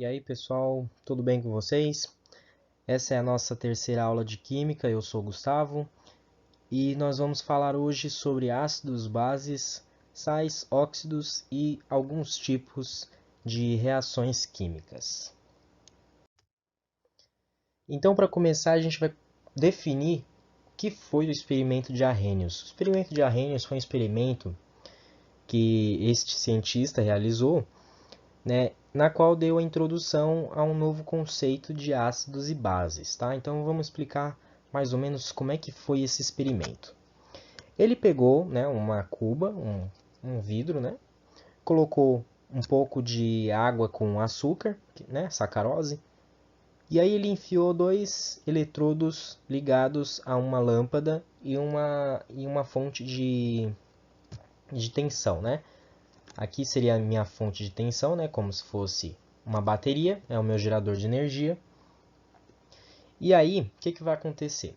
E aí, pessoal, tudo bem com vocês? Essa é a nossa terceira aula de Química, eu sou o Gustavo, e nós vamos falar hoje sobre ácidos, bases, sais, óxidos e alguns tipos de reações químicas. Então, para começar, a gente vai definir o que foi o experimento de Arrhenius. O experimento de Arrhenius foi um experimento que este cientista realizou, né, na qual deu a introdução a um novo conceito de ácidos e bases, tá? Então vamos explicar mais ou menos como é que foi esse experimento. Ele pegou, né, uma cuba, um vidro, né, colocou um pouco de água com açúcar, né, sacarose, e aí ele enfiou dois eletrodos ligados a uma lâmpada e uma fonte de tensão, né? Aqui seria a minha fonte de tensão, né? Como se fosse uma bateria, é o meu gerador de energia. E aí, o que vai acontecer?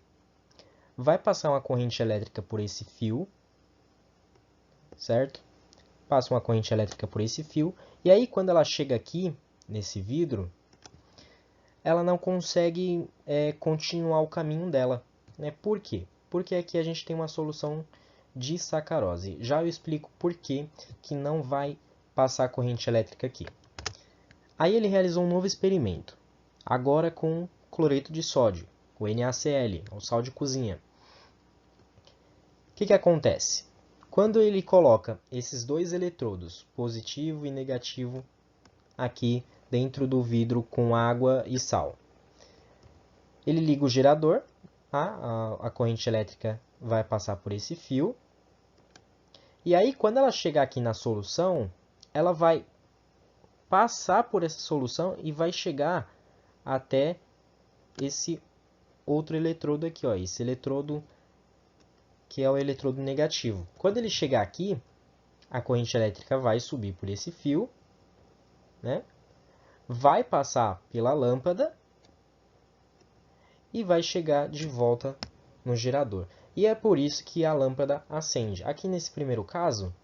Vai passar uma corrente elétrica por esse fio, certo? Passa uma corrente elétrica por esse fio. E aí, quando ela chega aqui, nesse vidro, ela não consegue continuar o caminho dela, né? Por quê? Porque aqui a gente tem uma solução de sacarose. Já eu explico por que não vai passar a corrente elétrica aqui. Aí ele realizou um novo experimento, agora com cloreto de sódio, o NaCl, o sal de cozinha. O que acontece? Quando ele coloca esses dois eletrodos, positivo e negativo, aqui dentro do vidro com água e sal, ele liga o gerador, a corrente elétrica vai passar por esse fio, e aí quando ela chegar aqui na solução, ela vai passar por essa solução e vai chegar até esse outro eletrodo aqui, ó, esse eletrodo que é o eletrodo negativo. Quando ele chegar aqui, a corrente elétrica vai subir por esse fio, né? Vai passar pela lâmpada e vai chegar de volta no gerador. E é por isso que a lâmpada acende. Aqui nesse primeiro caso,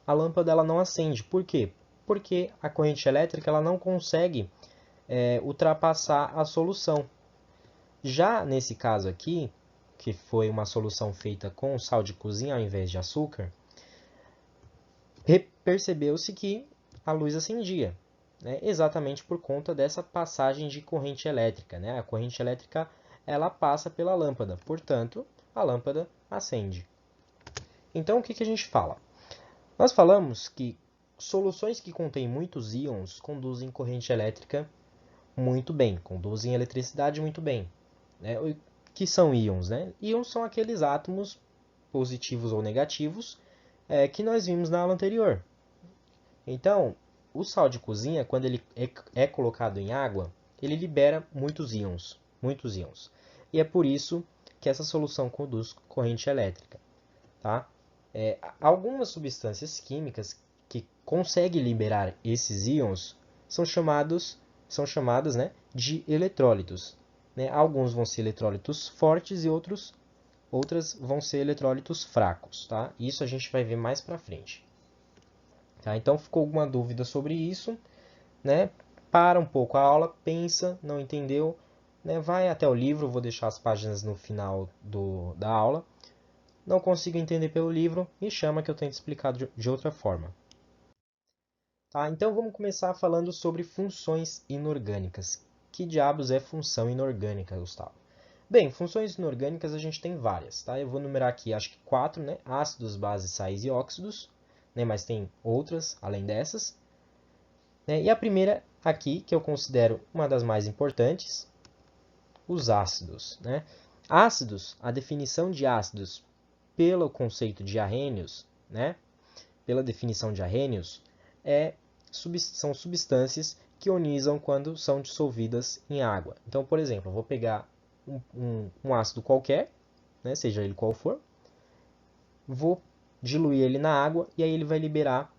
a lâmpada ela não acende. Por quê? Porque a corrente elétrica ela não consegue ultrapassar a solução. Já nesse caso aqui, que foi uma solução feita com sal de cozinha ao invés de açúcar, percebeu-se que a luz acendia, né? Exatamente por conta dessa passagem de corrente elétrica, né? A corrente elétrica ela passa pela lâmpada, portanto, a lâmpada acende. Então, o que a gente fala? Nós falamos que soluções que contêm muitos íons conduzem corrente elétrica muito bem, conduzem eletricidade muito bem, né? O que são íons, né? Íons são aqueles átomos positivos ou negativos que nós vimos na aula anterior. Então, o sal de cozinha, quando ele é colocado em água, ele libera muitos íons, muitos íons. E é por isso que essa solução conduz corrente elétrica, tá? Algumas substâncias químicas que conseguem liberar esses íons são chamadas, né, de eletrólitos, né? Alguns vão ser eletrólitos fortes e outras vão ser eletrólitos fracos, tá? Isso a gente vai ver mais para frente. Tá? Então, ficou alguma dúvida sobre isso, né? Para um pouco a aula, pensa, não entendeu, né? Vai até o livro, vou deixar as páginas no final da aula. Não consigo entender pelo livro, me chama que eu tento explicar de outra forma. Tá? Então, vamos começar falando sobre funções inorgânicas. Que diabos é função inorgânica, Gustavo? Bem, funções inorgânicas a gente tem várias, tá? Eu vou numerar aqui, acho que 4, né? Ácidos, bases, sais e óxidos, né? Mas tem outras além dessas. Né? E a primeira aqui, que eu considero uma das mais importantes, os ácidos, né? Ácidos, a definição de ácidos pelo conceito de Arrhenius, né? Pela definição de Arrhenius, são substâncias que ionizam quando são dissolvidas em água. Então, por exemplo, eu vou pegar um ácido qualquer, né, seja ele qual for, vou diluir ele na água e aí ele vai liberar,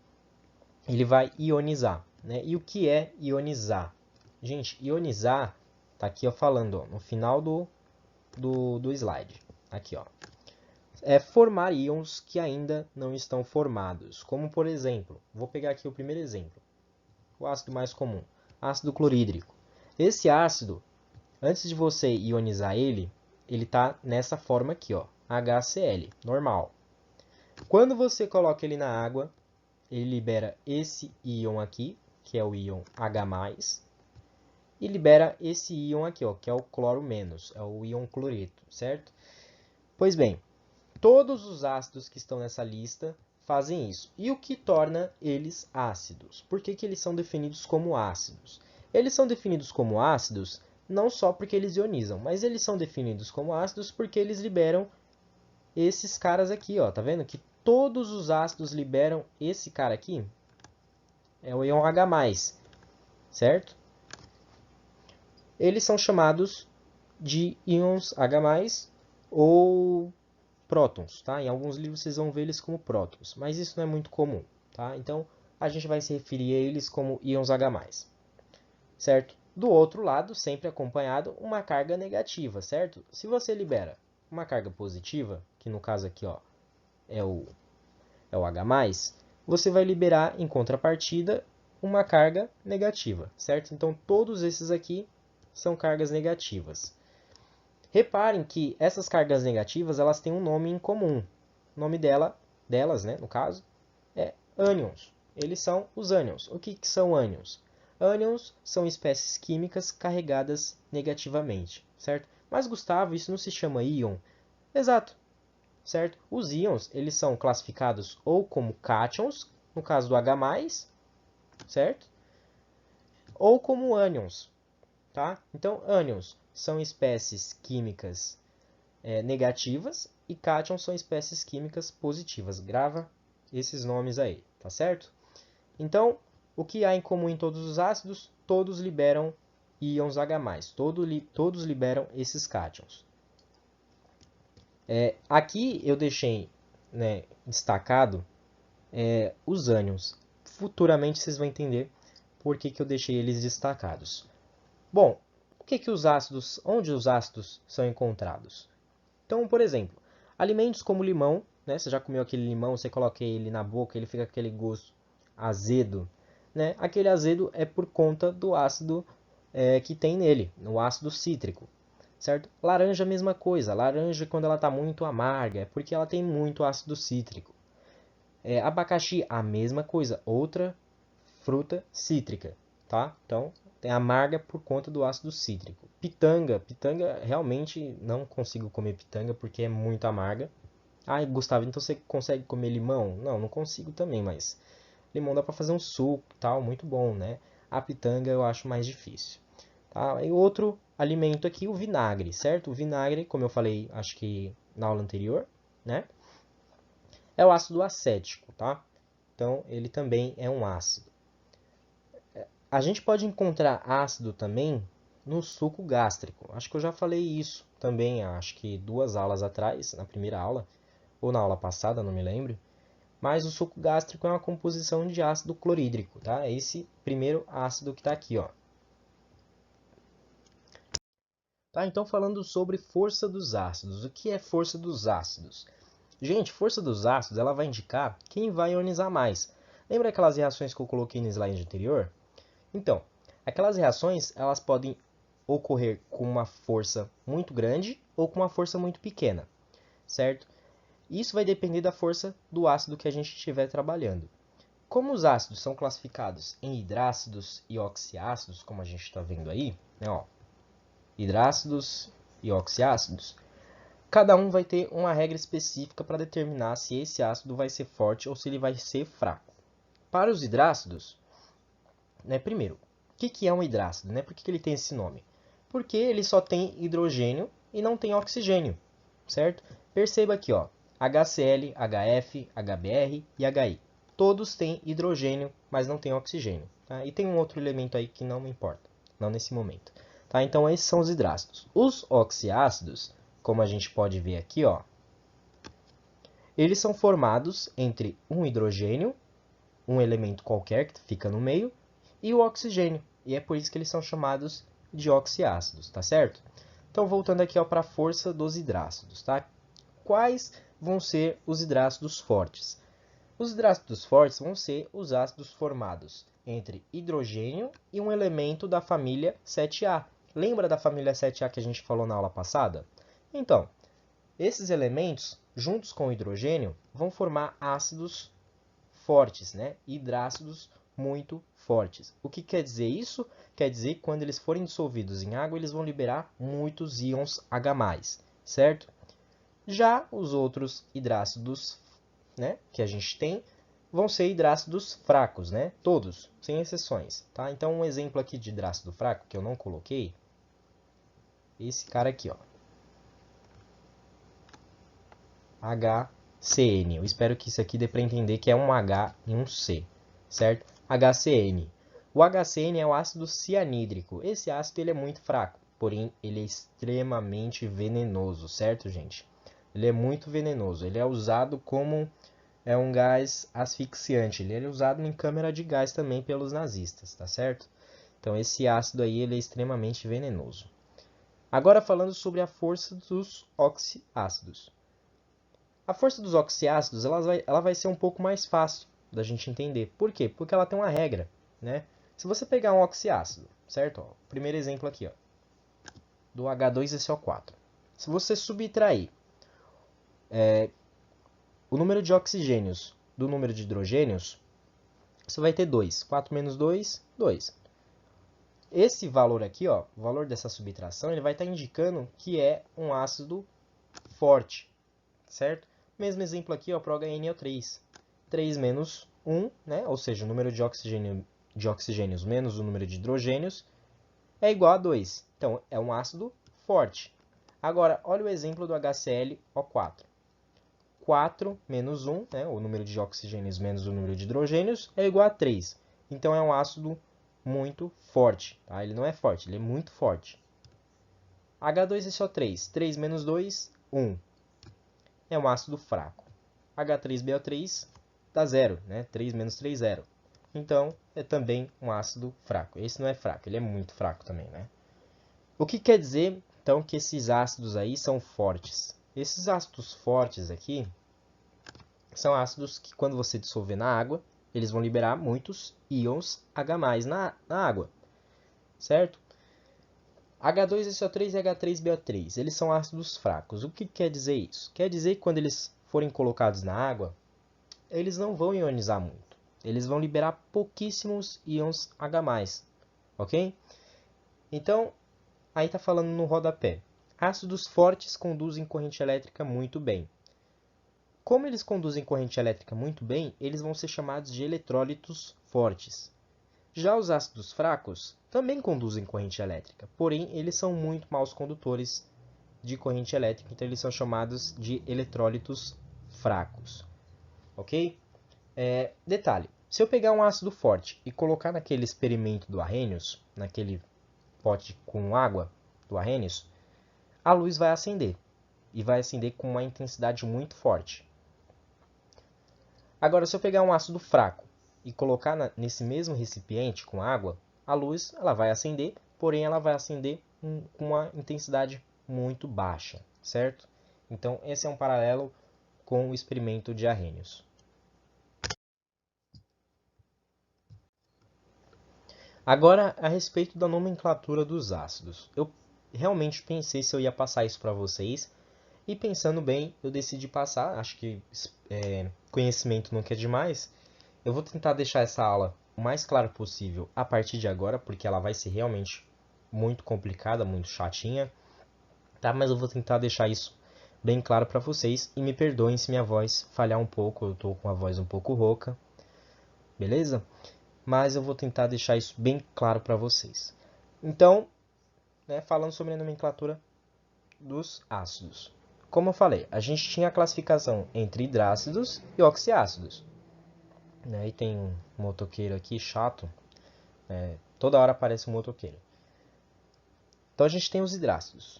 ele vai ionizar. Né? E o que é ionizar? Gente, ionizar, tá aqui ó, falando ó, no final do slide. Aqui, ó. É formar íons que ainda não estão formados. Como, por exemplo, vou pegar aqui o primeiro exemplo. O ácido mais comum, ácido clorídrico. Esse ácido, antes de você ionizar ele está nessa forma aqui, ó, HCl, normal. Quando você coloca ele na água, ele libera esse íon aqui, que é o íon H+, e libera esse íon aqui, ó, que é o cloro menos, é o íon cloreto, certo? Pois bem, todos os ácidos que estão nessa lista fazem isso. E o que torna eles ácidos? Por que eles são definidos como ácidos? Eles são definidos como ácidos não só porque eles ionizam, mas eles são definidos como ácidos porque eles liberam esses caras aqui, ó. Tá vendo que todos os ácidos liberam esse cara aqui? É o íon H+, certo? Eles são chamados de íons H+, ou prótons, tá? Em alguns livros vocês vão ver eles como prótons, mas isso não é muito comum, tá? Então, a gente vai se referir a eles como íons H+, certo? Do outro lado, sempre acompanhado, uma carga negativa, certo? Se você libera uma carga positiva, que no caso aqui, ó, é o H+, você vai liberar, em contrapartida, uma carga negativa, certo? Então, todos esses aqui são cargas negativas. Reparem que essas cargas negativas elas têm um nome em comum. O nome delas, né, no caso, é ânions. Eles são os ânions. O que são ânions? Ânions são espécies químicas carregadas negativamente, certo? Mas, Gustavo, isso não se chama íon? Exato, certo? Os íons eles são classificados ou como cátions, no caso do H+, certo? Ou como ânions, tá? Então, ânions são espécies químicas negativas e cátions são espécies químicas positivas. Grava esses nomes aí, tá certo? Então, o que há em comum em todos os ácidos? Todos liberam íons H+, todos liberam esses cátions. Aqui eu deixei, né, destacado os ânions. Futuramente vocês vão entender por que eu deixei eles destacados. Bom, onde os ácidos são encontrados? Então, por exemplo, alimentos como limão, né? Você já comeu aquele limão, você coloca ele na boca, ele fica com aquele gosto azedo, né? Aquele azedo é por conta do ácido que tem nele, o ácido cítrico, certo? Laranja, a mesma coisa. Laranja, quando ela está muito amarga, é porque ela tem muito ácido cítrico. Abacaxi, a mesma coisa, outra fruta cítrica, tá? Então, tem amarga por conta do ácido cítrico. Pitanga realmente não consigo comer pitanga porque é muito amarga. Ai, Gustavo, então você consegue comer limão? Não, não consigo também, mas limão dá para fazer um suco, tal, muito bom, né? A pitanga eu acho mais difícil. Tá? E outro alimento aqui, o vinagre, certo? O vinagre, como eu falei, acho que na aula anterior, né? É o ácido acético, tá? Então, ele também é um ácido. A gente pode encontrar ácido também no suco gástrico. Acho que eu já falei isso também, acho que 2 aulas atrás, na primeira aula, ou na aula passada, não me lembro. Mas o suco gástrico é uma composição de ácido clorídrico, tá? É esse primeiro ácido que está aqui, ó. Tá, então falando sobre força dos ácidos. O que é força dos ácidos? Gente, força dos ácidos ela vai indicar quem vai ionizar mais. Lembra aquelas reações que eu coloquei no slide anterior? Então, aquelas reações elas podem ocorrer com uma força muito grande ou com uma força muito pequena, certo? Isso vai depender da força do ácido que a gente estiver trabalhando. Como os ácidos são classificados em hidrácidos e oxiácidos, como a gente está vendo aí, né, ó, hidrácidos e oxiácidos, cada um vai ter uma regra específica para determinar se esse ácido vai ser forte ou se ele vai ser fraco. Para os hidrácidos, né, primeiro, o que é um hidrácido? Né? Por que ele tem esse nome? Porque ele só tem hidrogênio e não tem oxigênio, certo? Perceba aqui, ó, HCl, HF, HBr e HI. Todos têm hidrogênio, mas não têm oxigênio. Tá? E tem um outro elemento aí que não me importa, não nesse momento. Tá? Então, esses são os hidrácidos. Os oxiácidos, como a gente pode ver aqui, ó, eles são formados entre um hidrogênio, um elemento qualquer que fica no meio, e o oxigênio. E é por isso que eles são chamados de oxiácidos, tá certo? Então, voltando aqui para a força dos hidrácidos, tá? Quais vão ser os hidrácidos fortes? Os hidrácidos fortes vão ser os ácidos formados entre hidrogênio e um elemento da família 7A. Lembra da família 7A que a gente falou na aula passada? Então, esses elementos, juntos com o hidrogênio, vão formar ácidos fortes, né? Hidrácidos muito fortes. O que quer dizer isso? Quer dizer que quando eles forem dissolvidos em água, eles vão liberar muitos íons H+, certo? Já os outros hidrácidos, né, que a gente tem, vão ser hidrácidos fracos, né? Todos, sem exceções, tá? Então, um exemplo aqui de hidrácido fraco, que eu não coloquei, esse cara aqui, ó. HCN. Eu espero que isso aqui dê para entender que é um H e um C, certo? HCN. O HCN é o ácido cianídrico. Esse ácido ele é muito fraco, porém ele é extremamente venenoso, certo, gente? Ele é muito venenoso. Ele é usado como um gás asfixiante. Ele é usado em câmara de gás também pelos nazistas, tá certo? Então esse ácido aí ele é extremamente venenoso. Agora falando sobre a força dos oxiácidos. A força dos oxiácidos ela vai ser um pouco mais fácil da gente entender. Por quê? Porque ela tem uma regra, né? Se você pegar um oxiácido, certo? Ó, primeiro exemplo aqui, ó, do H2SO4. Se você subtrair o número de oxigênios do número de hidrogênios, você vai ter 2. 4 menos 2, 2. Esse valor aqui, ó, o valor dessa subtração, ele vai estar indicando que é um ácido forte, certo? Mesmo exemplo aqui, para o HNO3. 3 menos 1, né? Ou seja, o número de oxigênios menos o número de hidrogênios é igual a 2. Então, é um ácido forte. Agora, olha o exemplo do HClO4. 4 menos 1, né? O número de oxigênios menos o número de hidrogênios, é igual a 3. Então, é um ácido muito forte. Tá? Ele não é forte, ele é muito forte. H2SO3. 3 menos 2, 1. É um ácido fraco. H3BO3 dá 0, né? 3 menos 3, 0. Então, é também um ácido fraco. Esse não é fraco, ele é muito fraco também, né? O que quer dizer, então, que esses ácidos aí são fortes? Esses ácidos fortes aqui são ácidos que, quando você dissolver na água, eles vão liberar muitos íons H+, na água, certo? H2SO3 e H3BO3, eles são ácidos fracos. O que quer dizer isso? Quer dizer que quando eles forem colocados na água, eles não vão ionizar muito. Eles vão liberar pouquíssimos íons H+, ok? Então, aí está falando no rodapé. Ácidos fortes conduzem corrente elétrica muito bem. Como eles conduzem corrente elétrica muito bem, eles vão ser chamados de eletrólitos fortes. Já os ácidos fracos também conduzem corrente elétrica, porém eles são muito maus condutores de corrente elétrica, então eles são chamados de eletrólitos fracos. Ok? Detalhe, se eu pegar um ácido forte e colocar naquele experimento do Arrhenius, naquele pote com água do Arrhenius, a luz vai acender, e vai acender com uma intensidade muito forte. Agora, se eu pegar um ácido fraco e colocar nesse mesmo recipiente com água, a luz ela vai acender, porém ela vai acender com uma intensidade muito baixa, certo? Então, esse é um paralelo com o experimento de Arrhenius. Agora, a respeito da nomenclatura dos ácidos. Eu realmente pensei se eu ia passar isso para vocês, e pensando bem, eu decidi passar. Acho que conhecimento nunca é demais. Eu vou tentar deixar essa aula o mais claro possível a partir de agora, porque ela vai ser realmente muito complicada, muito chatinha, tá? Mas eu vou tentar deixar isso bem claro para vocês, e me perdoem se minha voz falhar um pouco, eu estou com a voz um pouco rouca, beleza? Mas eu vou tentar deixar isso bem claro para vocês. Então, né, falando sobre a nomenclatura dos ácidos. Como eu falei, a gente tinha a classificação entre hidrácidos e oxiácidos. E tem um motoqueiro aqui chato. Toda hora aparece um motoqueiro. Então a gente tem os hidrácidos.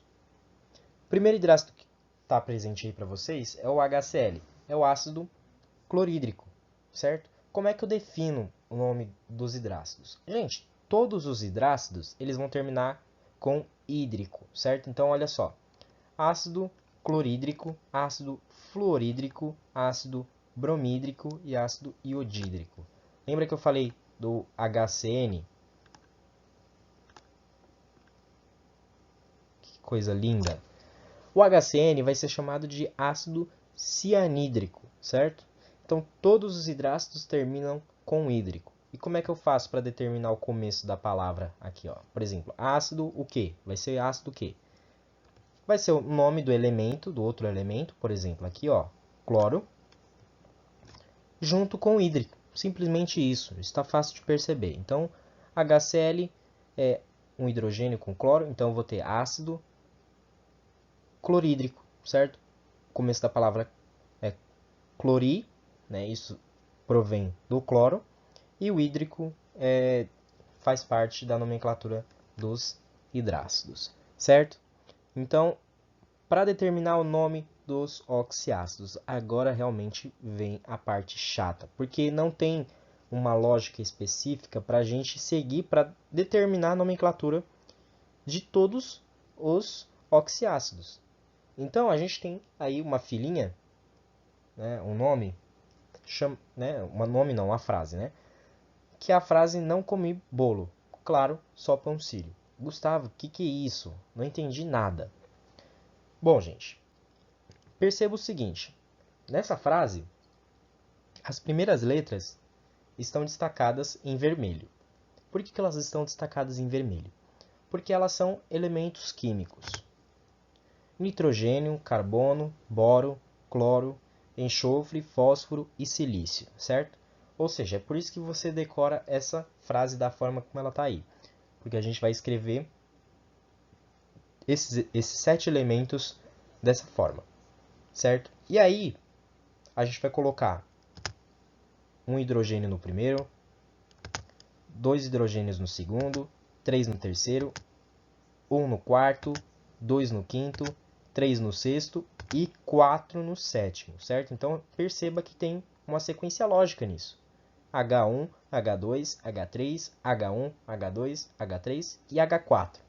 O primeiro hidrácido que está presente aí para vocês é o HCl. É o ácido clorídrico, certo? Como é que eu defino o nome dos hidrácidos? Gente, todos os hidrácidos eles vão terminar com hídrico, certo? Então olha só. Ácido clorídrico, ácido fluorídrico, ácido bromídrico e ácido iodídrico. Lembra que eu falei do HCN. Que coisa linda! O HCN vai ser chamado de ácido cianídrico, certo? Então, todos os hidrácidos terminam com hídrico. E como é que eu faço para determinar o começo da palavra aqui, ó? Por exemplo, ácido o quê? Vai ser ácido o quê? Vai ser o nome do elemento, do outro elemento, por exemplo, aqui, ó, cloro, junto com hídrico. Simplesmente isso. Está fácil de perceber. Então, HCl é um hidrogênio com cloro, então eu vou ter ácido clorídrico, certo? O começo da palavra é clori, né? Isso provém do cloro, e o hídrico faz parte da nomenclatura dos hidrácidos, certo? Então, para determinar o nome dos oxiácidos, agora realmente vem a parte chata, porque não tem uma lógica específica para a gente seguir para determinar a nomenclatura de todos os oxiácidos. Então, a gente tem aí uma filinha, né, um nome, uma frase, né? Que é a frase não comi bolo, claro, só pão sírio. Gustavo, o que é isso? Não entendi nada. Bom, gente, perceba o seguinte, nessa frase, as primeiras letras estão destacadas em vermelho. Por que elas estão destacadas em vermelho? Porque elas são elementos químicos. Nitrogênio, carbono, boro, cloro, enxofre, fósforo e silício, certo? Ou seja, é por isso que você decora essa frase da forma como ela está aí. Porque a gente vai escrever esses 7 elementos dessa forma, certo? E aí, a gente vai colocar um hidrogênio no primeiro, 2 hidrogênios no segundo, 3 no terceiro, 1 no quarto, 2 no quinto, 3 no sexto e 4 no sétimo, certo? Então, perceba que tem uma sequência lógica nisso. H1, H2, H3, H1, H2, H3 e H4,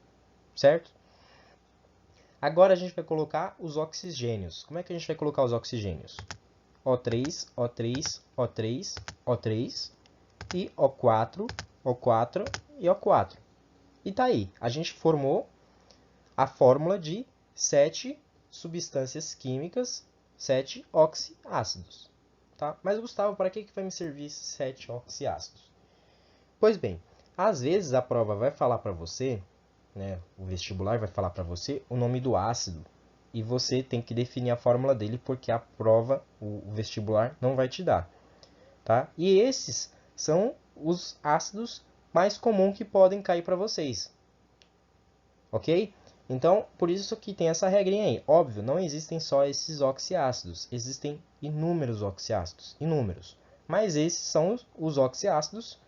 certo? Agora a gente vai colocar os oxigênios. Como é que a gente vai colocar os oxigênios? O3, O3, O3, O3 e O4, O4 e O4. E tá aí, a gente formou a fórmula de 7 substâncias químicas, 7 oxiácidos. Tá? Mas, Gustavo, para que vai me servir esses 7 oxiácidos? Pois bem, às vezes a prova vai falar para você, né, o vestibular vai falar para você o nome do ácido e você tem que definir a fórmula dele porque a prova, o vestibular, não vai te dar. Tá? E esses são os ácidos mais comuns que podem cair para vocês. Ok? Então, por isso que tem essa regrinha aí. Óbvio, não existem só esses oxiácidos. Existem inúmeros oxiácidos. Inúmeros. Mas esses são os oxiácidos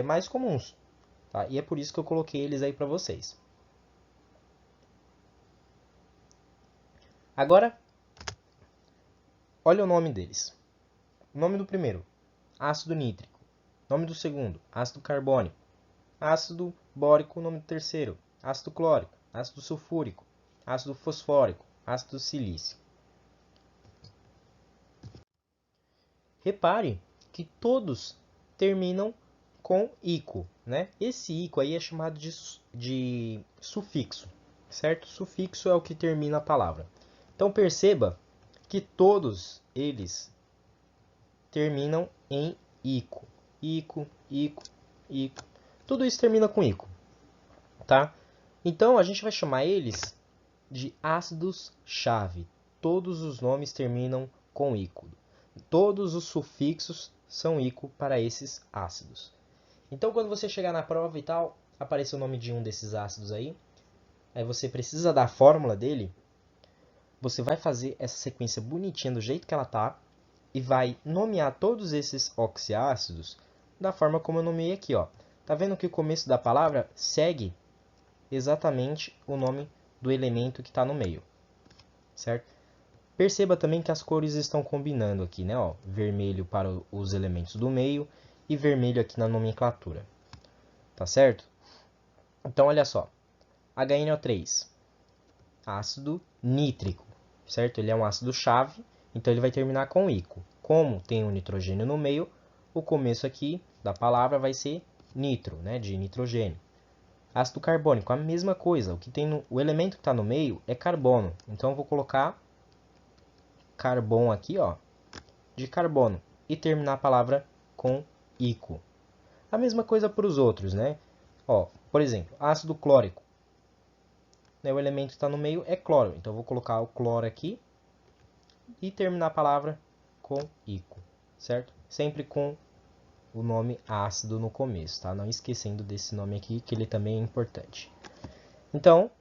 mais comuns. Tá? E é por isso que eu coloquei eles aí para vocês. Agora, olha o nome deles. O nome do primeiro, ácido nítrico. Nome do segundo, ácido carbônico. Ácido bórico, nome do terceiro, ácido clórico, ácido sulfúrico, ácido fosfórico, ácido silício. Repare que todos terminam com ico, né? Esse ico aí é chamado de sufixo, certo? Sufixo é o que termina a palavra. Então perceba que todos eles terminam em ico. Ico, ico, ico. Tudo isso termina com ico, tá? Então a gente vai chamar eles de ácidos-chave. Todos os nomes terminam com ico. Todos os sufixos são ico para esses ácidos. Então, quando você chegar na prova e tal, aparecer o nome de um desses ácidos aí você precisa da fórmula dele, você vai fazer essa sequência bonitinha do jeito que ela tá e vai nomear todos esses oxiácidos da forma como eu nomeei aqui, ó. Tá vendo que o começo da palavra segue exatamente o nome do elemento que está no meio, certo? Perceba também que as cores estão combinando aqui, né? Ó, vermelho para os elementos do meio e vermelho aqui na nomenclatura. Tá certo? Então, olha só. HNO3, ácido nítrico, certo? Ele é um ácido-chave, então ele vai terminar com ico. Como tem um nitrogênio no meio, o começo aqui da palavra vai ser nitro, né, de nitrogênio. Ácido carbônico, a mesma coisa. O elemento que está no meio é carbono. Então, eu vou colocar carbono aqui, ó, de carbono. E terminar a palavra com ico. A mesma coisa para os outros, né? Ó, por exemplo, ácido clórico. O elemento que está no meio é cloro. Então, eu vou colocar o cloro aqui e terminar a palavra com ico, certo? Sempre com o nome ácido no começo, tá? Não esquecendo desse nome aqui, que ele também é importante. Então,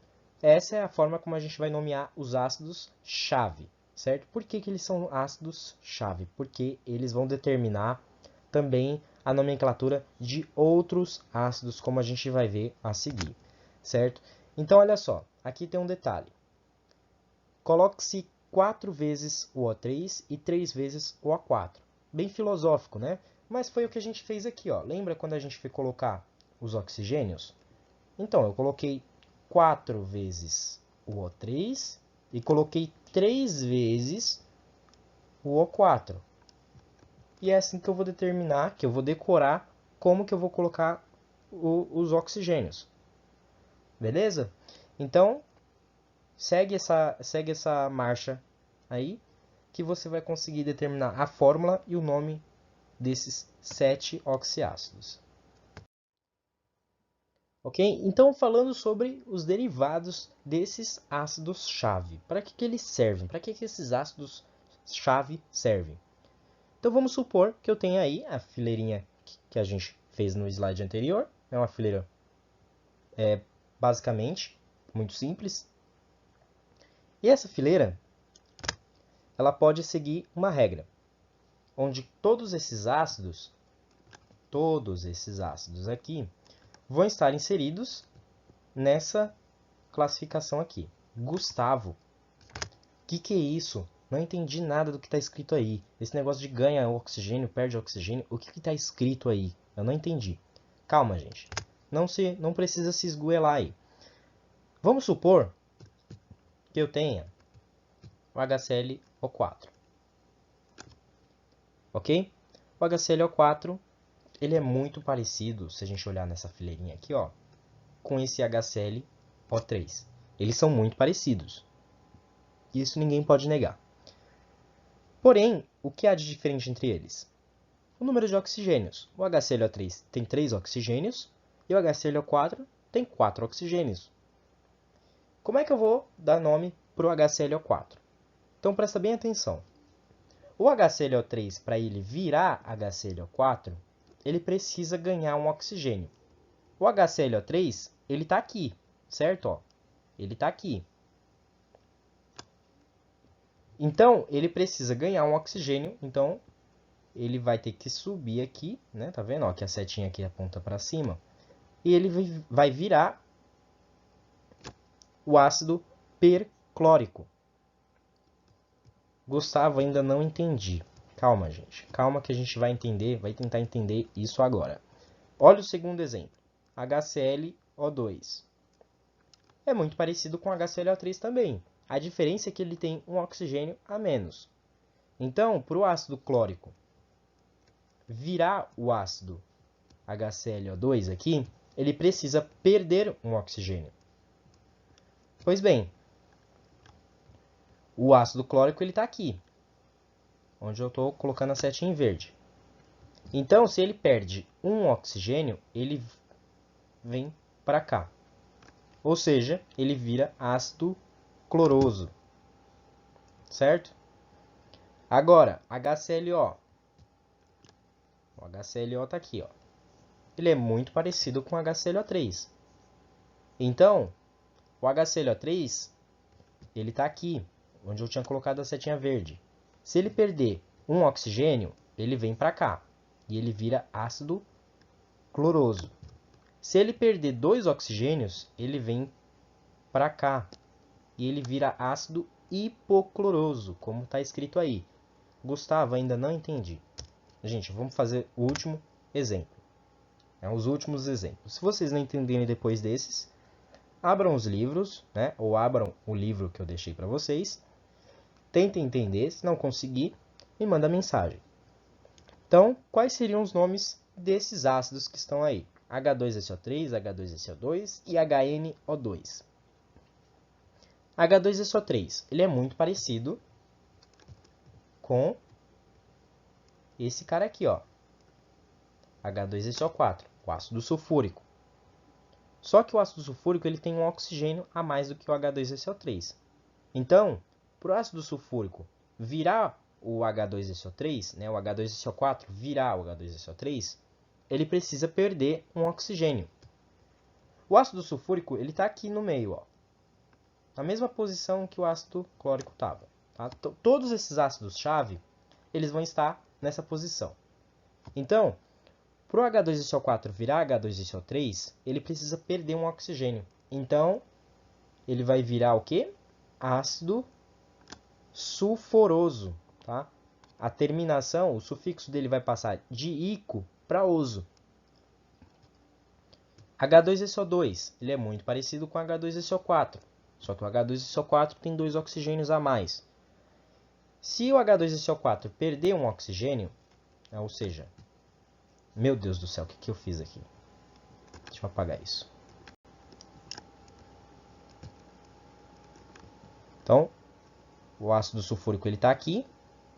essa é a forma como a gente vai nomear os ácidos-chave, certo? Por que eles são ácidos-chave? Porque eles vão determinar também a nomenclatura de outros ácidos, como a gente vai ver a seguir, certo? Então, olha só, aqui tem um detalhe. Coloque-se 4 vezes o O3 e 3 vezes o O4. Bem filosófico, né? Mas foi o que a gente fez aqui, ó. Lembra quando a gente foi colocar os oxigênios? Então, eu coloquei 4 vezes o O3 e coloquei 3 vezes o O4. E é assim que eu vou determinar, que eu vou decorar como que eu vou colocar os oxigênios. Beleza? Então, segue essa marcha aí, que você vai conseguir determinar a fórmula e o nome desses 7 oxiácidos. Ok? Então, falando sobre os derivados desses ácidos-chave. Para que eles servem? Para que esses ácidos-chave servem? Então, vamos supor que eu tenha aí a fileirinha que a gente fez no slide anterior. É uma fileira basicamente muito simples. E essa fileira, ela pode seguir uma regra, onde todos esses ácidos aqui, vão estar inseridos nessa classificação aqui. Gustavo, que é isso? Não entendi nada do que está escrito aí. Esse negócio de ganha oxigênio, perde oxigênio, o que está escrito aí? Eu não entendi. Calma, gente. Não precisa se esgoelar aí. Vamos supor que eu tenha o HClO4. Ok? O HClO4, ele é muito parecido, se a gente olhar nessa fileirinha aqui, ó, com esse HClO3. Eles são muito parecidos. Isso ninguém pode negar. Porém, o que há de diferente entre eles? O número de oxigênios. O HClO3 tem 3 oxigênios e o HClO4 tem 4 oxigênios. Como é que eu vou dar nome para o HClO4? Então, presta bem atenção. O HClO3, para ele virar HClO4, ele precisa ganhar um oxigênio. O HClO3, ele está aqui, certo? Ó, ele está aqui. Então, ele precisa ganhar um oxigênio, então ele vai ter que subir aqui, né? Tá vendo? Ó, que a setinha aqui aponta para cima. E ele vai virar o ácido perclórico. Gustavo, ainda não entendi. Calma, gente. Calma que a gente vai tentar entender isso agora. Olha o segundo exemplo. HClO2. É muito parecido com HClO3 também. A diferença é que ele tem um oxigênio a menos. Então, para o ácido clórico virar o ácido HClO2 aqui, ele precisa perder um oxigênio. Pois bem, o ácido clórico está aqui, onde eu estou colocando a setinha em verde. Então, se ele perde um oxigênio, ele vem para cá. Ou seja, ele vira ácido cloroso. Certo? Agora, HClO. O HClO está aqui, ó. Ele é muito parecido com o HClO3. Então, o HClO3, ele está aqui, onde eu tinha colocado a setinha verde. Se ele perder um oxigênio, ele vem para cá e ele vira ácido cloroso. Se ele perder 2 oxigênios, ele vem para cá e ele vira ácido hipocloroso, como está escrito aí. Gustavo, ainda não entendi. Gente, vamos fazer o último exemplo. Os últimos exemplos. Se vocês não entenderem depois desses, abram os livros, né? Ou abram o livro que eu deixei para vocês. Tentem entender. Se não conseguir, me manda mensagem. Então, quais seriam os nomes desses ácidos que estão aí. H2SO3, H2SO2 e HNO2. H2SO3, ele é muito parecido com esse cara aqui, ó. H2SO4, o ácido sulfúrico. Só que o ácido sulfúrico ele tem um oxigênio a mais do que o H2SO3. Então, para o ácido sulfúrico virar o H2SO3, né, o H2SO4 virar o H2SO3, ele precisa perder um oxigênio. O ácido sulfúrico ele está aqui no meio, ó, na mesma posição que o ácido clórico estava. Tá? Todos esses ácidos-chave eles vão estar nessa posição. Então, para o H2SO4 virar H2SO3, ele precisa perder um oxigênio. Então, ele vai virar o quê? Ácido sulfuroso. Tá? A terminação, o sufixo dele vai passar de ico para oso. H2SO2, ele é muito parecido com H2SO4. Só que o H2SO4 tem 2 oxigênios a mais. Se o H2SO4 perder um oxigênio, ou seja, meu Deus do céu, o que eu fiz aqui? Deixa eu apagar isso. Então, o ácido sulfúrico ele está aqui,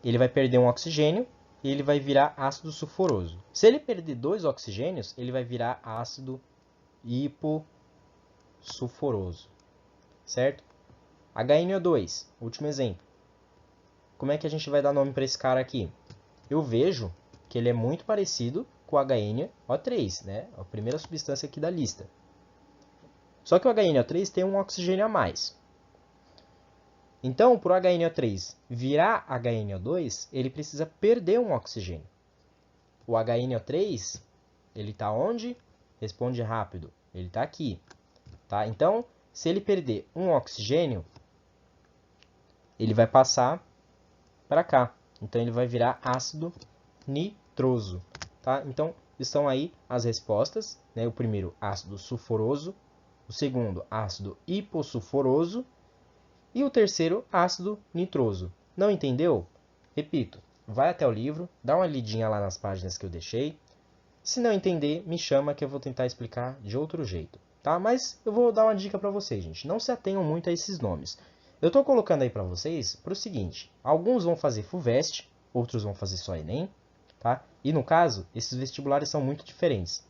ele vai perder um oxigênio e ele vai virar ácido sulfuroso. Se ele perder 2 oxigênios, ele vai virar ácido hipossulfuroso, certo? HNO2, último exemplo. Como é que a gente vai dar nome para esse cara aqui? Eu vejo que ele é muito parecido com o HNO3, né? A primeira substância aqui da lista. Só que o HNO3 tem um oxigênio a mais. Então, para o HNO3 virar HNO2, ele precisa perder um oxigênio. O HNO3, ele está onde? Responde rápido. Ele está aqui. Tá? Então, se ele perder um oxigênio, ele vai passar para cá. Então, ele vai virar ácido nitroso. Tá? Então, estão aí as respostas. Né? O primeiro, ácido sulfuroso. O segundo, ácido hipossulfuroso. E o terceiro, ácido nitroso. Não entendeu? Repito, vai até o livro, dá uma lidinha lá nas páginas que eu deixei. Se não entender, me chama que eu vou tentar explicar de outro jeito. Tá? Mas eu vou dar uma dica para vocês, gente. Não se atenham muito a esses nomes. Eu estou colocando aí para vocês para o seguinte. Alguns vão fazer FUVEST, outros vão fazer só Enem. Tá? E no caso, esses vestibulares são muito diferentes.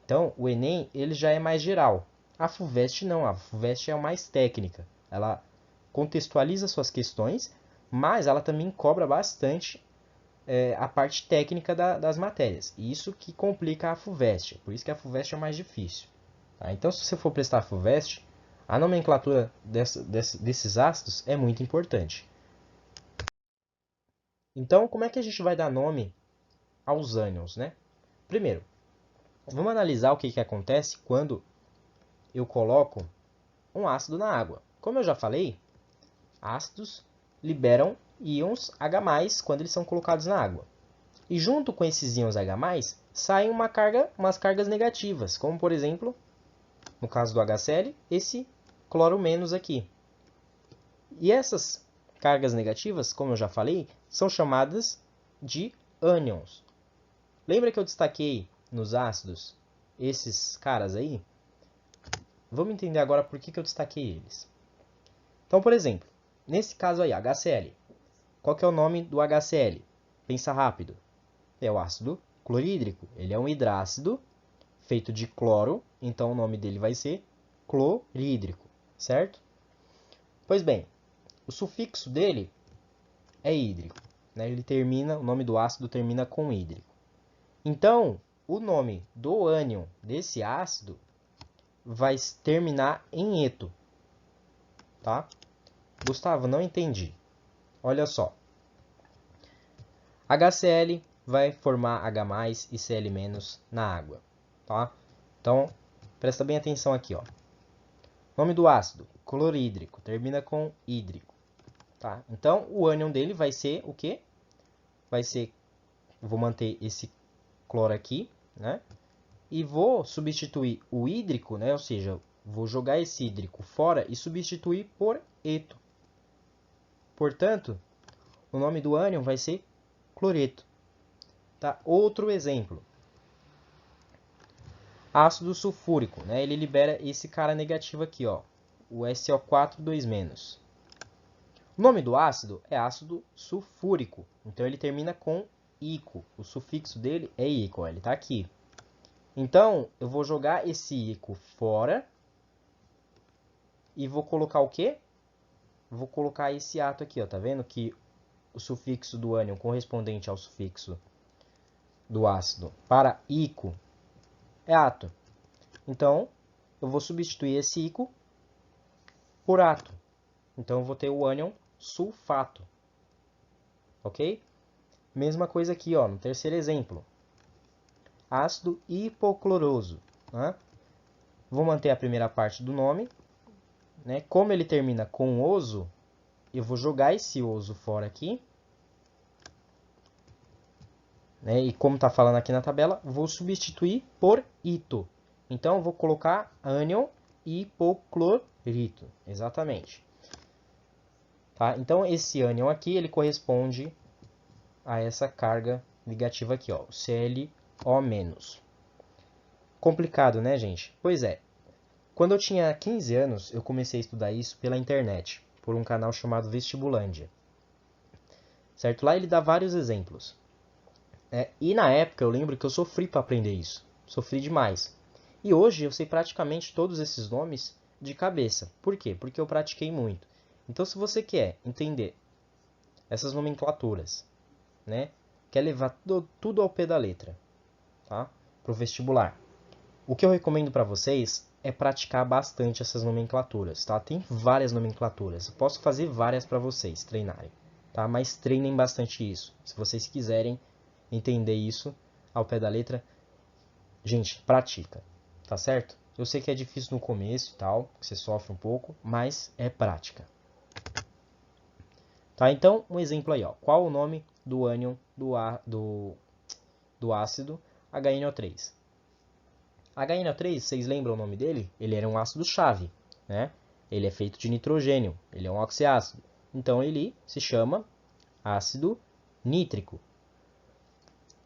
Então, o Enem ele já é mais geral. A FUVEST não. A FUVEST é mais técnica. Ela contextualiza suas questões, mas ela também cobra bastante a parte técnica das matérias. E isso que complica a FUVEST. Por isso que a FUVEST é mais difícil. Tá? Então, se você for prestar a FUVEST, a nomenclatura desses ácidos é muito importante. Então, como é que a gente vai dar nome aos ânions, né? Primeiro, vamos analisar o que acontece quando eu coloco um ácido na água. Como eu já falei, ácidos liberam íons H+, quando eles são colocados na água. E junto com esses íons H+, saem umas cargas negativas, como por exemplo, no caso do HCl, esse cloro menos aqui. E essas cargas negativas, como eu já falei, são chamadas de ânions. Lembra que eu destaquei nos ácidos esses caras aí? Vamos entender agora por que eu destaquei eles. Então, por exemplo, nesse caso aí, HCl. Qual que é o nome do HCl? Pensa rápido. É o ácido clorídrico. Ele é um hidrácido feito de cloro, então o nome dele vai ser clorídrico, certo? Pois bem, o sufixo dele é hídrico. Né? O nome do ácido termina com hídrico. Então, o nome do ânion desse ácido vai terminar em eto. Tá? Gustavo, não entendi. Olha só. HCl vai formar H+ e Cl- na água. Tá? Então, presta bem atenção aqui. Ó. Nome do ácido, clorídrico, termina com hídrico. Tá? Então, o ânion dele vai ser o quê? Vai ser, vou manter esse cloro aqui, né? E vou substituir o hídrico, né? Ou seja, vou jogar esse hídrico fora e substituir por eto. Portanto, o nome do ânion vai ser cloreto. Tá? Outro exemplo. Ácido sulfúrico, né? Ele libera esse cara negativo aqui, ó, o SO4 2-. O nome do ácido é ácido sulfúrico, então ele termina com ico. O sufixo dele é ico, ó, ele está aqui. Então, eu vou jogar esse ico fora e vou colocar o quê? Vou colocar esse ato aqui, ó, tá vendo que o sufixo do ânion correspondente ao sufixo do ácido para ico é ato. Então, eu vou substituir esse ico por ato. Então, eu vou ter o ânion sulfato. Ok? Mesma coisa aqui, ó, no terceiro exemplo. Ácido hipocloroso. Né? Vou manter a primeira parte do nome. Né? Como ele termina com oso, eu vou jogar esse oso fora aqui. Né? E como está falando aqui na tabela, vou substituir por ito. Então, eu vou colocar ânion hipoclorito. Exatamente. Tá? Então, esse ânion aqui, ele corresponde a essa carga negativa aqui, ó, o ClO-. Complicado, né, gente? Pois é. Quando eu tinha 15 anos, eu comecei a estudar isso pela internet, por um canal chamado Vestibulândia. Certo? Lá ele dá vários exemplos. E na época eu lembro que eu sofri para aprender isso. Sofri demais. E hoje eu sei praticamente todos esses nomes de cabeça. Por quê? Porque eu pratiquei muito. Então, se você quer entender essas nomenclaturas, né, quer levar tudo ao pé da letra, tá? Para o vestibular. O que eu recomendo para vocês é praticar bastante essas nomenclaturas, tá? Tem várias nomenclaturas. Eu posso fazer várias para vocês treinarem, tá? Mas treinem bastante isso. Se vocês quiserem entender isso ao pé da letra, gente, pratica, tá certo? Eu sei que é difícil no começo e tal, que você sofre um pouco, mas é prática. Tá? Então, um exemplo aí, ó. Qual o nome do ânion do ácido HNO3? HNO3, vocês lembram o nome dele? Ele era um ácido-chave, né? Ele é feito de nitrogênio, ele é um oxiácido. Então, ele se chama ácido nítrico.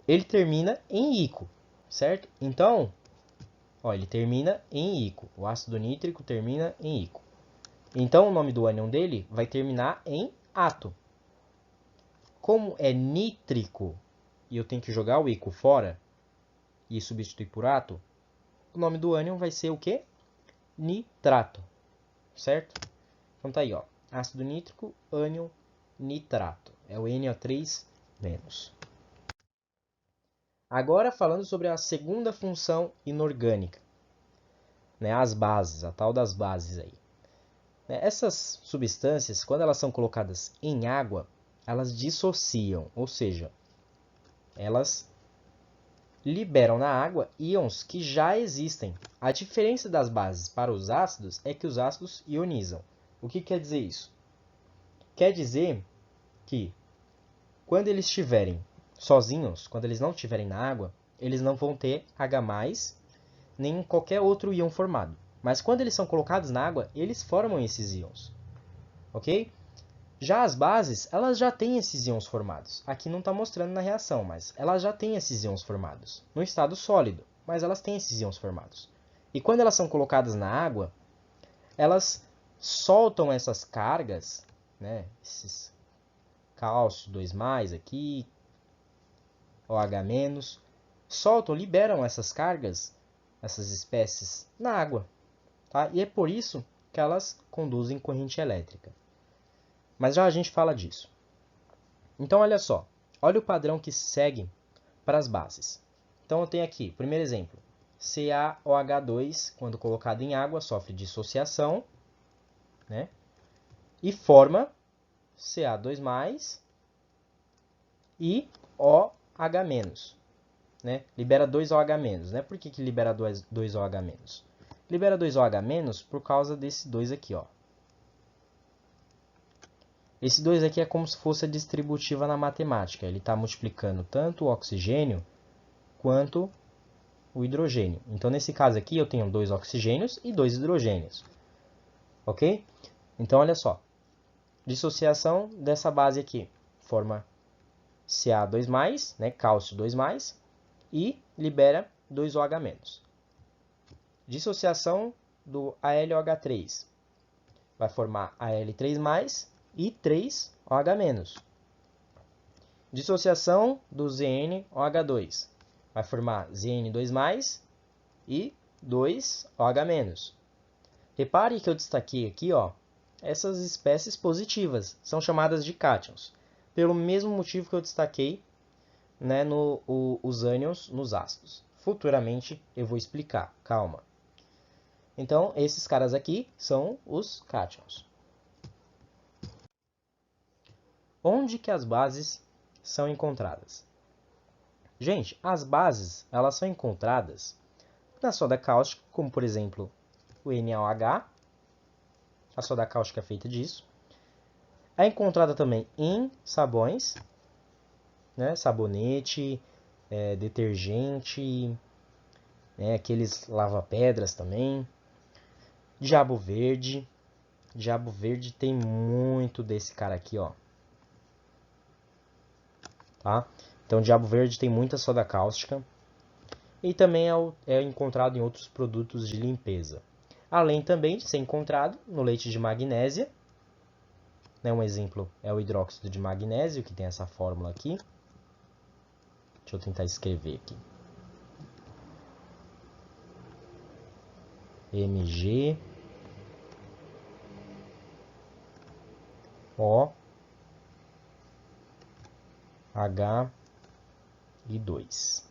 Ele termina em ico, certo? Então, ó, ele termina em ico. O ácido nítrico termina em ico. Então, o nome do ânion dele vai terminar em ato. Como é nítrico e eu tenho que jogar o ico fora e substituir por ato, o nome do ânion vai ser o quê? Nitrato, certo? Então tá aí, ó. Ácido nítrico, ânion, nitrato. É o NO3-. Agora falando sobre a segunda função inorgânica, né? As bases, a tal das bases aí. Essas substâncias, quando elas são colocadas em água, elas dissociam, ou seja, elas liberam na água íons que já existem. A diferença das bases para os ácidos é que os ácidos ionizam. O que quer dizer isso? Quer dizer que quando eles estiverem sozinhos, quando eles não estiverem na água, eles não vão ter H+, nem qualquer outro íon formado. Mas quando eles são colocados na água, eles formam esses íons. Ok? Já as bases, elas já têm esses íons formados. Aqui não está mostrando na reação, mas elas já têm esses íons formados. No estado sólido, mas elas têm esses íons formados. E quando elas são colocadas na água, elas soltam essas cargas, né? Esses cálcio 2+ aqui, OH-, soltam, liberam essas cargas, essas espécies, na água. Tá? E é por isso que elas conduzem corrente elétrica. Mas já a gente fala disso. Então, olha só. Olha o padrão que segue para as bases. Então, eu tenho aqui, primeiro exemplo. CaOH2, quando colocado em água, sofre dissociação, né? E forma Ca2+, e OH-, né? Libera 2 OH-. Né? Por que libera 2 OH-? Libera 2 OH- por causa desse 2 aqui, ó. Esse 2 aqui é como se fosse a distributiva na matemática. Ele está multiplicando tanto o oxigênio quanto o hidrogênio. Então, nesse caso aqui, eu tenho 2 oxigênios e 2 hidrogênios. Ok? Então, olha só. Dissociação dessa base aqui. Forma Ca2+, né, cálcio 2+, e libera 2 OH-. Dissociação do AlOH3. Vai formar Al3+, e 3OH-. Dissociação do ZnOH2. Vai formar Zn2+, e 2OH-. Repare que eu destaquei aqui, ó, essas espécies positivas. São chamadas de cátions. Pelo mesmo motivo que eu destaquei, né, os ânions nos ácidos. Futuramente eu vou explicar, calma. Então, esses caras aqui são os cátions. Onde que as bases são encontradas? Gente, as bases elas são encontradas na soda cáustica, como por exemplo o NaOH. A soda cáustica é feita disso. É encontrada também em sabões, né? Sabonete, detergente, aqueles lava-pedras também. Diabo verde. Diabo verde tem muito desse cara aqui, ó. Tá? Então, diabo verde tem muita soda cáustica. E também é encontrado em outros produtos de limpeza. Além também de ser encontrado no leite de magnésia. Né? Um exemplo é o hidróxido de magnésio, que tem essa fórmula aqui. Deixa eu tentar escrever aqui. Mg O H e 2.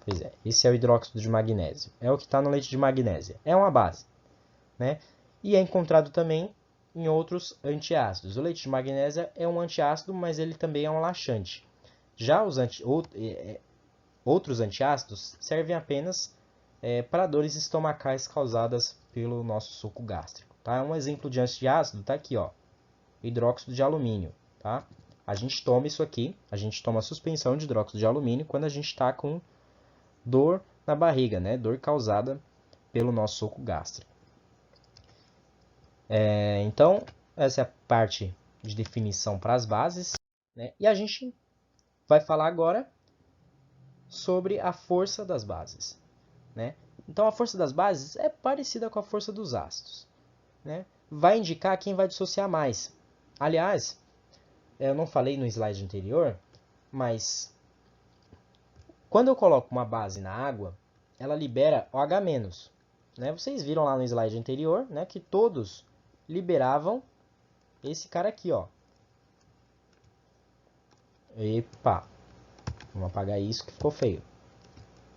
Pois é, esse é o hidróxido de magnésio. É o que está no leite de magnésia. É uma base, né? E é encontrado também em outros antiácidos. O leite de magnésia é um antiácido, mas ele também é um laxante. Já os outros antiácidos servem apenas para dores estomacais causadas pelo nosso suco gástrico. Tá? Um exemplo de antiácido está aqui, ó, hidróxido de alumínio. Tá? A gente toma isso aqui, a gente toma a suspensão de hidróxido de alumínio quando a gente está com dor na barriga, né? Dor causada pelo nosso suco gástrico. Então, essa é a parte de definição para as bases, né? E a gente vai falar agora sobre a força das bases, né? Então, a força das bases é parecida com a força dos ácidos, né? Vai indicar quem vai dissociar mais. Aliás, eu não falei no slide anterior, mas quando eu coloco uma base na água, ela libera OH-. Né? Vocês viram lá no slide anterior, né, que todos liberavam esse cara aqui, ó. Epa, vamos apagar isso que ficou feio.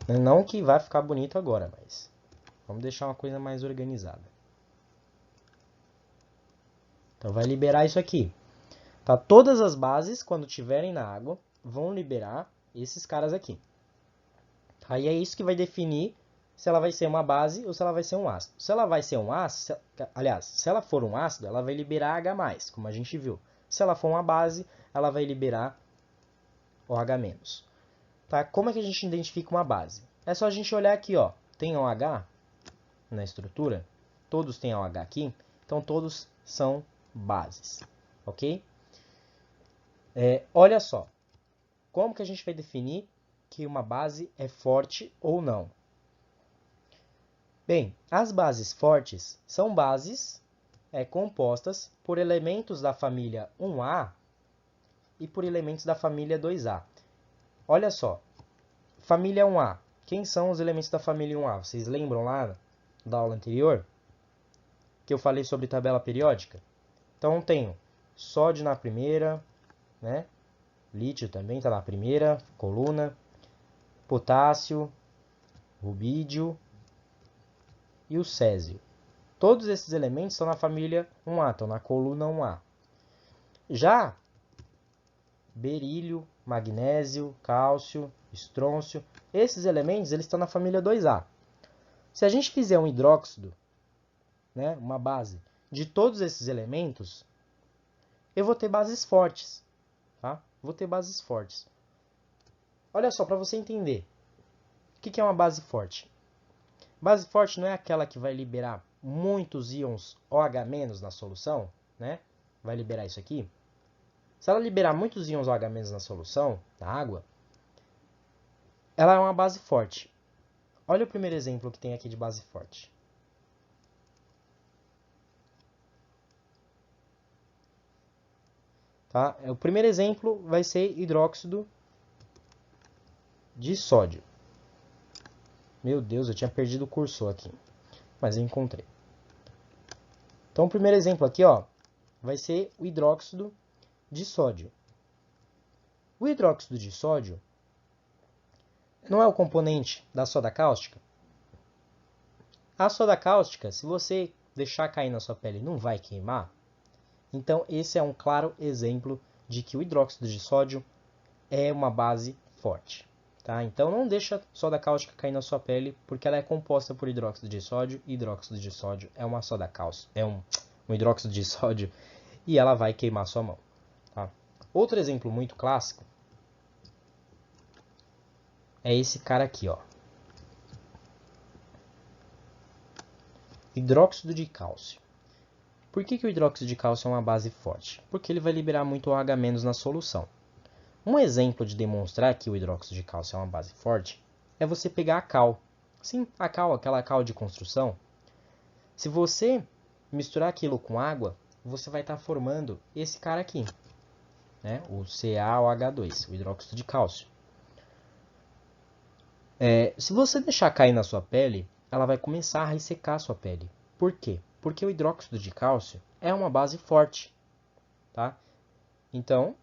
Não que vai ficar bonito agora, mas vamos deixar uma coisa mais organizada. Então vai liberar isso aqui. Tá? Todas as bases, quando estiverem na água, vão liberar esses caras aqui. Aí é isso que vai definir se ela vai ser uma base ou se ela vai ser um ácido. Se ela vai ser um ácido, aliás, se ela for um ácido, ela vai liberar H+, como a gente viu. Se ela for uma base, ela vai liberar OH-. Tá? Como é que a gente identifica uma base? É só a gente olhar aqui, ó. Tem OH na estrutura, todos têm OH aqui, então todos são bases, ok? Olha só, como que a gente vai definir que uma base é forte ou não? Bem, as bases fortes são bases compostas por elementos da família 1A e por elementos da família 2A. Olha só, família 1A. Quem são os elementos da família 1A? Vocês lembram lá da aula anterior que eu falei sobre tabela periódica? Então, tenho sódio na primeira, né? Lítio também está na primeira coluna, potássio, rubídio e o césio. Todos esses elementos estão na família 1A, estão na coluna 1A. Já berílio, magnésio, cálcio, estrôncio, esses elementos eles estão na família 2A. Se a gente fizer um hidróxido, né, uma base, de todos esses elementos, eu vou ter bases fortes. Tá? Vou ter bases fortes. Olha só, para você entender, o que é uma base forte? Base forte não é aquela que vai liberar muitos íons OH- na solução, né? Vai liberar isso aqui. Se ela liberar muitos íons OH- na solução, na água, ela é uma base forte. Olha o primeiro exemplo que tem aqui de base forte. Tá? O primeiro exemplo vai ser hidróxido de sódio. Meu Deus, eu tinha perdido o cursor aqui, mas eu encontrei. Então, o primeiro exemplo aqui, ó, vai ser o hidróxido de sódio. O hidróxido de sódio não é o componente da soda cáustica? A soda cáustica, se você deixar cair na sua pele, não vai queimar? Então, esse é um claro exemplo de que o hidróxido de sódio é uma base forte. Tá? Então, não deixa soda cáustica cair na sua pele, porque ela é composta por hidróxido de sódio. E hidróxido de sódio é uma soda cáustica, é um hidróxido de sódio, e ela vai queimar sua mão. Tá? Outro exemplo muito clássico é esse cara aqui, ó. Hidróxido de cálcio. Por que o hidróxido de cálcio é uma base forte? Porque ele vai liberar muito OH- na solução. Um exemplo de demonstrar que o hidróxido de cálcio é uma base forte é você pegar a cal. Sim, a cal, aquela cal de construção. Se você misturar aquilo com água, você vai estar formando esse cara aqui, né? O CaOH2, o hidróxido de cálcio. Se você deixar cair na sua pele, ela vai começar a ressecar a sua pele. Por quê? Porque o hidróxido de cálcio é uma base forte, tá? Então,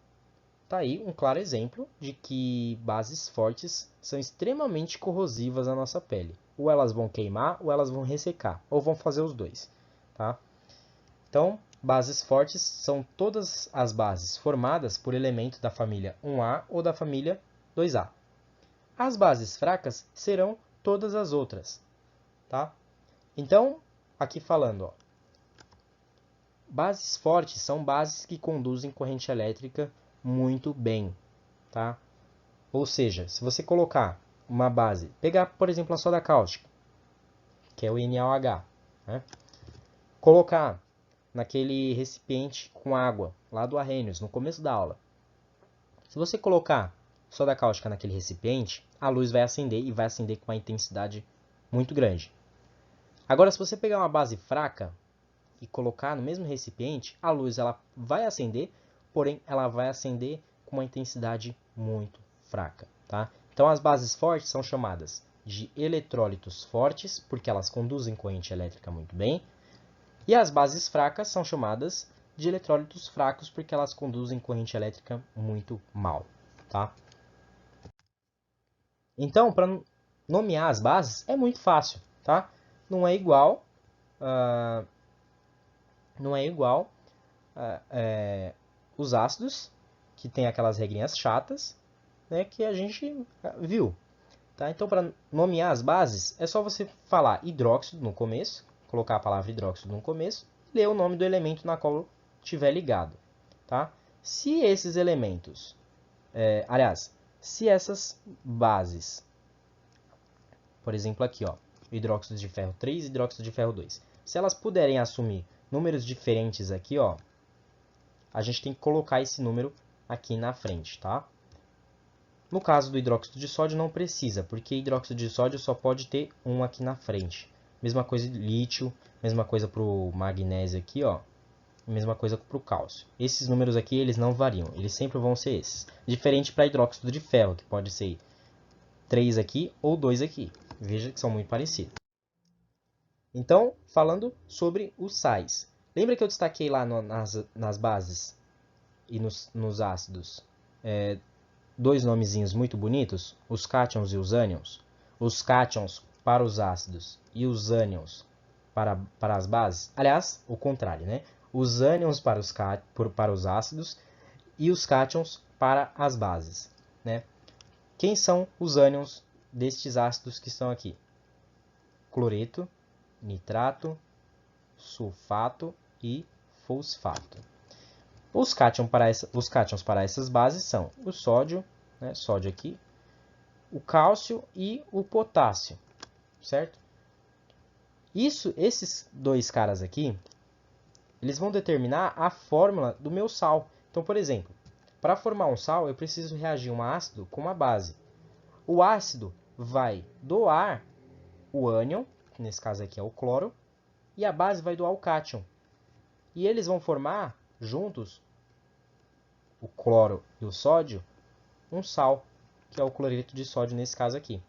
tá aí um claro exemplo de que bases fortes são extremamente corrosivas à nossa pele. Ou elas vão queimar, ou elas vão ressecar, ou vão fazer os dois, tá? Então, bases fortes são todas as bases formadas por elementos da família 1A ou da família 2A. As bases fracas serão todas as outras, tá? Então, aqui falando, ó, bases fortes são bases que conduzem corrente elétrica muito bem, tá? Ou seja, se você colocar uma base, pegar, por exemplo, a soda cáustica, que é o NaOH, né? Colocar naquele recipiente com água, lá do Arrhenius, no começo da aula. Se você colocar soda cáustica naquele recipiente, a luz vai acender e vai acender com uma intensidade muito grande. Agora, se você pegar uma base fraca e colocar no mesmo recipiente, a luz ela vai acender, porém ela vai acender com uma intensidade muito fraca, tá? Então as bases fortes são chamadas de eletrólitos fortes, porque elas conduzem corrente elétrica muito bem, e as bases fracas são chamadas de eletrólitos fracos, porque elas conduzem corrente elétrica muito mal, tá? Então, para nomear as bases é muito fácil, tá? Não é igual, uh, não é igual os ácidos, que tem aquelas regrinhas chatas, né, que a gente viu. Tá? Então, para nomear as bases, é só você falar hidróxido no começo, colocar a palavra hidróxido no começo, e ler o nome do elemento na qual estiver ligado. Tá? Se esses elementos, aliás, se essas bases, por exemplo aqui, ó, hidróxido de ferro 3 e hidróxido de ferro 2, se elas puderem assumir números diferentes aqui, ó, a gente tem que colocar esse número aqui na frente, tá? No caso do hidróxido de sódio não precisa, porque hidróxido de sódio só pode ter um aqui na frente. Mesma coisa de lítio, mesma coisa para o magnésio aqui, ó. Mesma coisa para o cálcio. Esses números aqui eles não variam, eles sempre vão ser esses. Diferente para hidróxido de ferro, que pode ser 3 aqui ou 2 aqui. Veja que são muito parecidos. Então, falando sobre os sais. Lembra que eu destaquei lá nas bases e nos ácidos dois nomezinhos muito bonitos? Os cátions e os ânions. Os cátions para os ácidos e os ânions para as bases. Aliás, o contrário, né? Os ânions para os ácidos e os cátions para as bases, né? Quem são os ânions destes ácidos que estão aqui? Cloreto, nitrato, sulfato e fosfato. Os cátions para essas bases são o sódio, né, sódio aqui, o cálcio e o potássio, certo? Esses dois caras aqui, eles vão determinar a fórmula do meu sal. Então, por exemplo, para formar um sal, eu preciso reagir um ácido com uma base. O ácido vai doar o ânion, que nesse caso aqui é o cloro, e a base vai doar o cátion. E eles vão formar, juntos, o cloro e o sódio, um sal, que é o cloreto de sódio nesse caso aqui.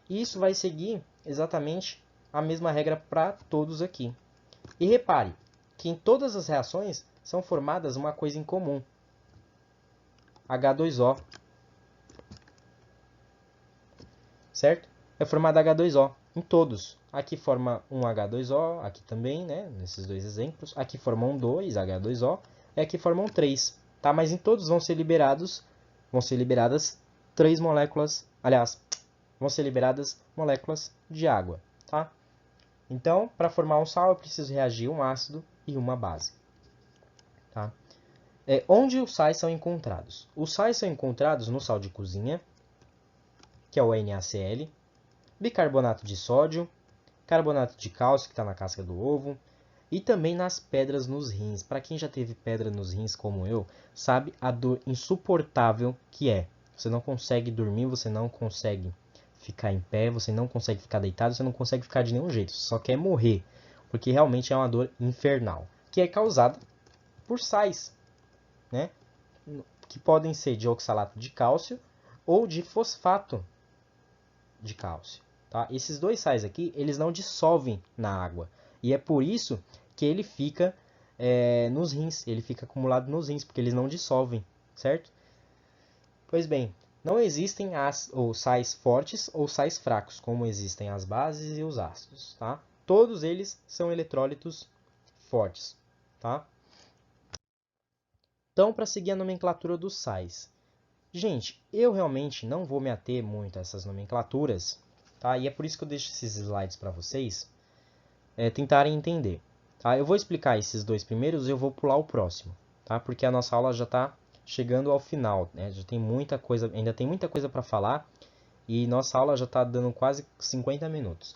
E isso vai seguir exatamente a mesma regra para todos aqui. E repare que em todas as reações são formadas uma coisa em comum. H2O. Certo? É formado H2O em todos. Aqui forma um H2O, aqui também, né? Nesses dois exemplos. Aqui formam 2 H2O e aqui formam 3. Tá? Mas em todos vão ser liberadas 3 moléculas, aliás, vão ser liberadas moléculas de água. Tá? Então, para formar um sal, eu preciso reagir um ácido e uma base. Tá? Onde os sais são encontrados? Os sais são encontrados no sal de cozinha, que é o NaCl, bicarbonato de sódio, carbonato de cálcio, que está na casca do ovo, e também nas pedras nos rins. Para quem já teve pedra nos rins como eu, sabe a dor insuportável que é. Você não consegue dormir, você não consegue ficar em pé, você não consegue ficar deitado, você não consegue ficar de nenhum jeito. Você só quer morrer, porque realmente é uma dor infernal, que é causada por sais, né? Que podem ser de oxalato de cálcio ou de fosfato de cálcio. Tá? Esses dois sais aqui, eles não dissolvem na água. E é por isso que ele fica nos rins, ele fica acumulado nos rins, porque eles não dissolvem, certo? Pois bem, não existem ou sais fortes ou sais fracos, como existem as bases e os ácidos. Tá? Todos eles são eletrólitos fortes. Tá? Então, para seguir a nomenclatura dos sais. Gente, eu realmente não vou me ater muito a essas nomenclaturas, tá? E é por isso que eu deixo esses slides para vocês tentarem entender. Tá? Eu vou explicar esses dois primeiros e eu vou pular o próximo, tá? Porque a nossa aula já está chegando ao final, né? Já tem muita coisa, ainda tem muita coisa para falar e nossa aula já está dando quase 50 minutos.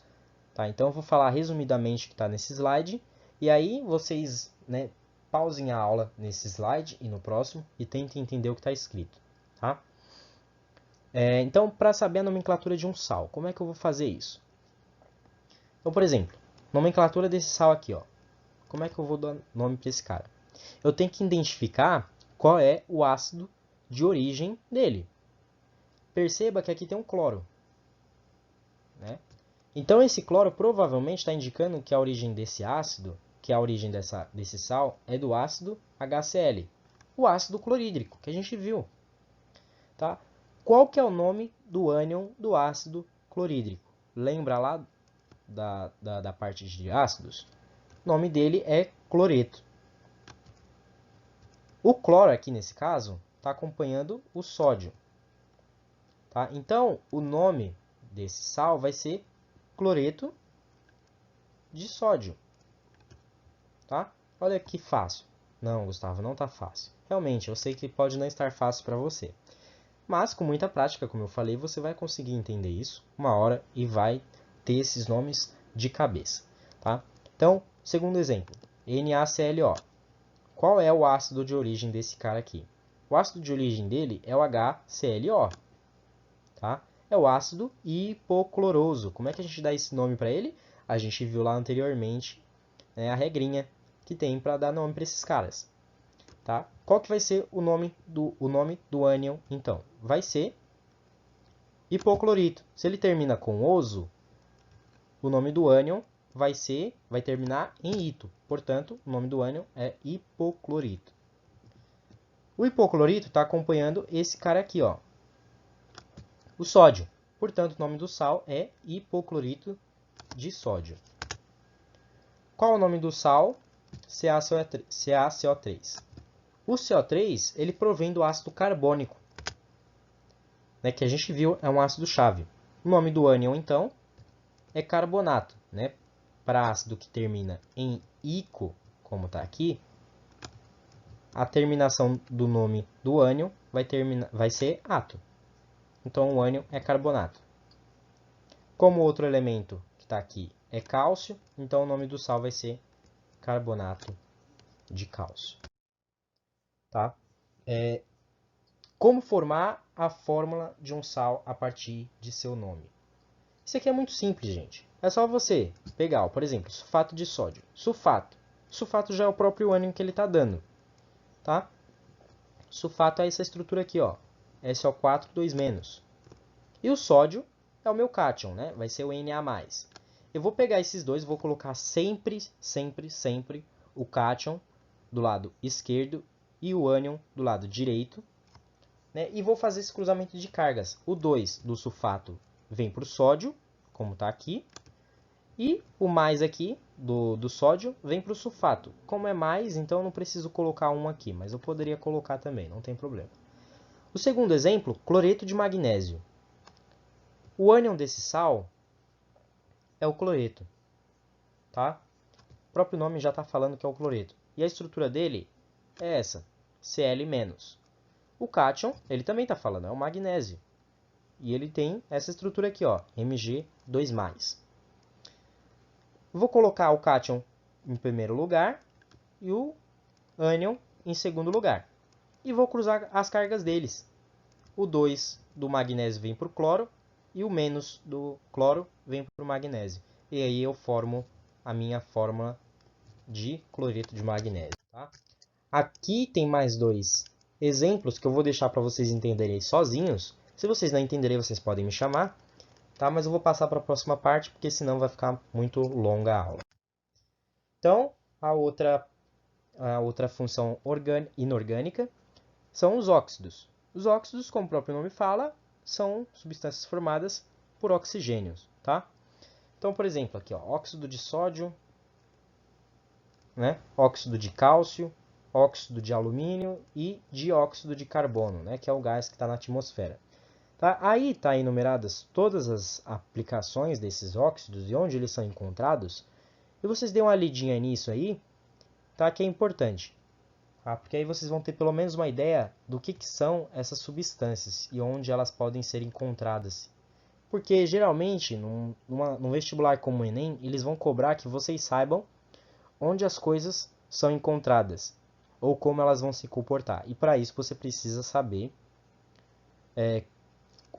Tá? Então eu vou falar resumidamente o que está nesse slide e aí vocês, né, pausem a aula nesse slide e no próximo e tentem entender o que está escrito. Tá? Então, para saber a nomenclatura de um sal, como é que eu vou fazer isso? Então, por exemplo, nomenclatura desse sal aqui, ó. Como é que eu vou dar nome para esse cara? Eu tenho que identificar qual é o ácido de origem dele. Perceba que aqui tem um cloro, né? Então, esse cloro provavelmente está indicando que a origem desse ácido, que a origem desse sal, é do ácido HCl, o ácido clorídrico, que a gente viu. Tá? Qual que é o nome do ânion do ácido clorídrico? Lembra lá da parte de ácidos? O nome dele é cloreto. O cloro aqui nesse caso está acompanhando o sódio. Tá? Então, o nome desse sal vai ser cloreto de sódio. Tá? Olha que fácil. Não, Gustavo, não está fácil. Realmente, eu sei que pode não estar fácil para você. Mas com muita prática, como eu falei, você vai conseguir entender isso uma hora e vai ter esses nomes de cabeça. Tá? Então, segundo exemplo, NaClO. Qual é o ácido de origem desse cara aqui? O ácido de origem dele é o HClO. Tá? É o ácido hipocloroso. Como é que a gente dá esse nome para ele? A gente viu lá anteriormente, né, a regrinha que tem para dar nome para esses caras. Tá? Qual que vai ser o nome do ânion, então? Vai ser hipoclorito. Se ele termina com oso, o nome do ânion vai terminar em ito. Portanto, o nome do ânion é hipoclorito. O hipoclorito está acompanhando esse cara aqui, ó, o sódio. Portanto, o nome do sal é hipoclorito de sódio. Qual o nome do sal? CaCO3. O CO3 ele provém do ácido carbônico, né, que a gente viu é um ácido-chave. O nome do ânion, então, é carbonato. Né? Para ácido que termina em ico, como está aqui, a terminação do nome do ânion vai ser ato. Então, o ânion é carbonato. Como o outro elemento que está aqui é cálcio, então o nome do sal vai ser carbonato de cálcio. Tá? Como formar a fórmula de um sal a partir de seu nome? Isso aqui é muito simples, gente. É só você pegar, por exemplo, sulfato de sódio. Sulfato. Sulfato já é o próprio ânion que ele está dando. Tá? Sulfato é essa estrutura aqui, ó. SO4, 2-. E o sódio é o meu cátion, né? Vai ser o Na+. Eu vou pegar esses dois e vou colocar sempre, sempre, sempre o cátion do lado esquerdo e o ânion do lado direito. Né? E vou fazer esse cruzamento de cargas. O 2 do sulfato vem para o sódio, como está aqui. E o mais aqui do sódio vem para o sulfato. Como é mais, então eu não preciso colocar um aqui, mas eu poderia colocar também, não tem problema. O segundo exemplo, cloreto de magnésio. O ânion desse sal é o cloreto. Tá? O próprio nome já está falando que é o cloreto. E a estrutura dele é essa, Cl-. O cátion, ele também está falando, é o magnésio. E ele tem essa estrutura aqui, ó, Mg2+. Vou colocar o cátion em primeiro lugar e o ânion em segundo lugar. E vou cruzar as cargas deles. O 2 do magnésio vem para o cloro e o menos do cloro vem para o magnésio. E aí eu formo a minha fórmula de cloreto de magnésio. Tá? Aqui tem mais dois exemplos que eu vou deixar para vocês entenderem sozinhos. Se vocês não entenderem, vocês podem me chamar. Tá? Mas eu vou passar para a próxima parte, porque senão vai ficar muito longa a aula. Então, a outra função inorgânica são os óxidos. Os óxidos, como o próprio nome fala, são substâncias formadas por oxigênios. Tá? Então, por exemplo, aqui, ó, óxido de sódio, né? Óxido de cálcio, óxido de alumínio e dióxido de carbono, né? Que é o gás que está na atmosfera. Tá? Aí está enumeradas todas as aplicações desses óxidos e onde eles são encontrados. E vocês dêem uma lidinha nisso aí, tá? Que é importante. Tá? Porque aí vocês vão ter pelo menos uma ideia do que são essas substâncias e onde elas podem ser encontradas. Porque geralmente, num vestibular como o Enem, eles vão cobrar que vocês saibam onde as coisas são encontradas ou como elas vão se comportar. E para isso você precisa saber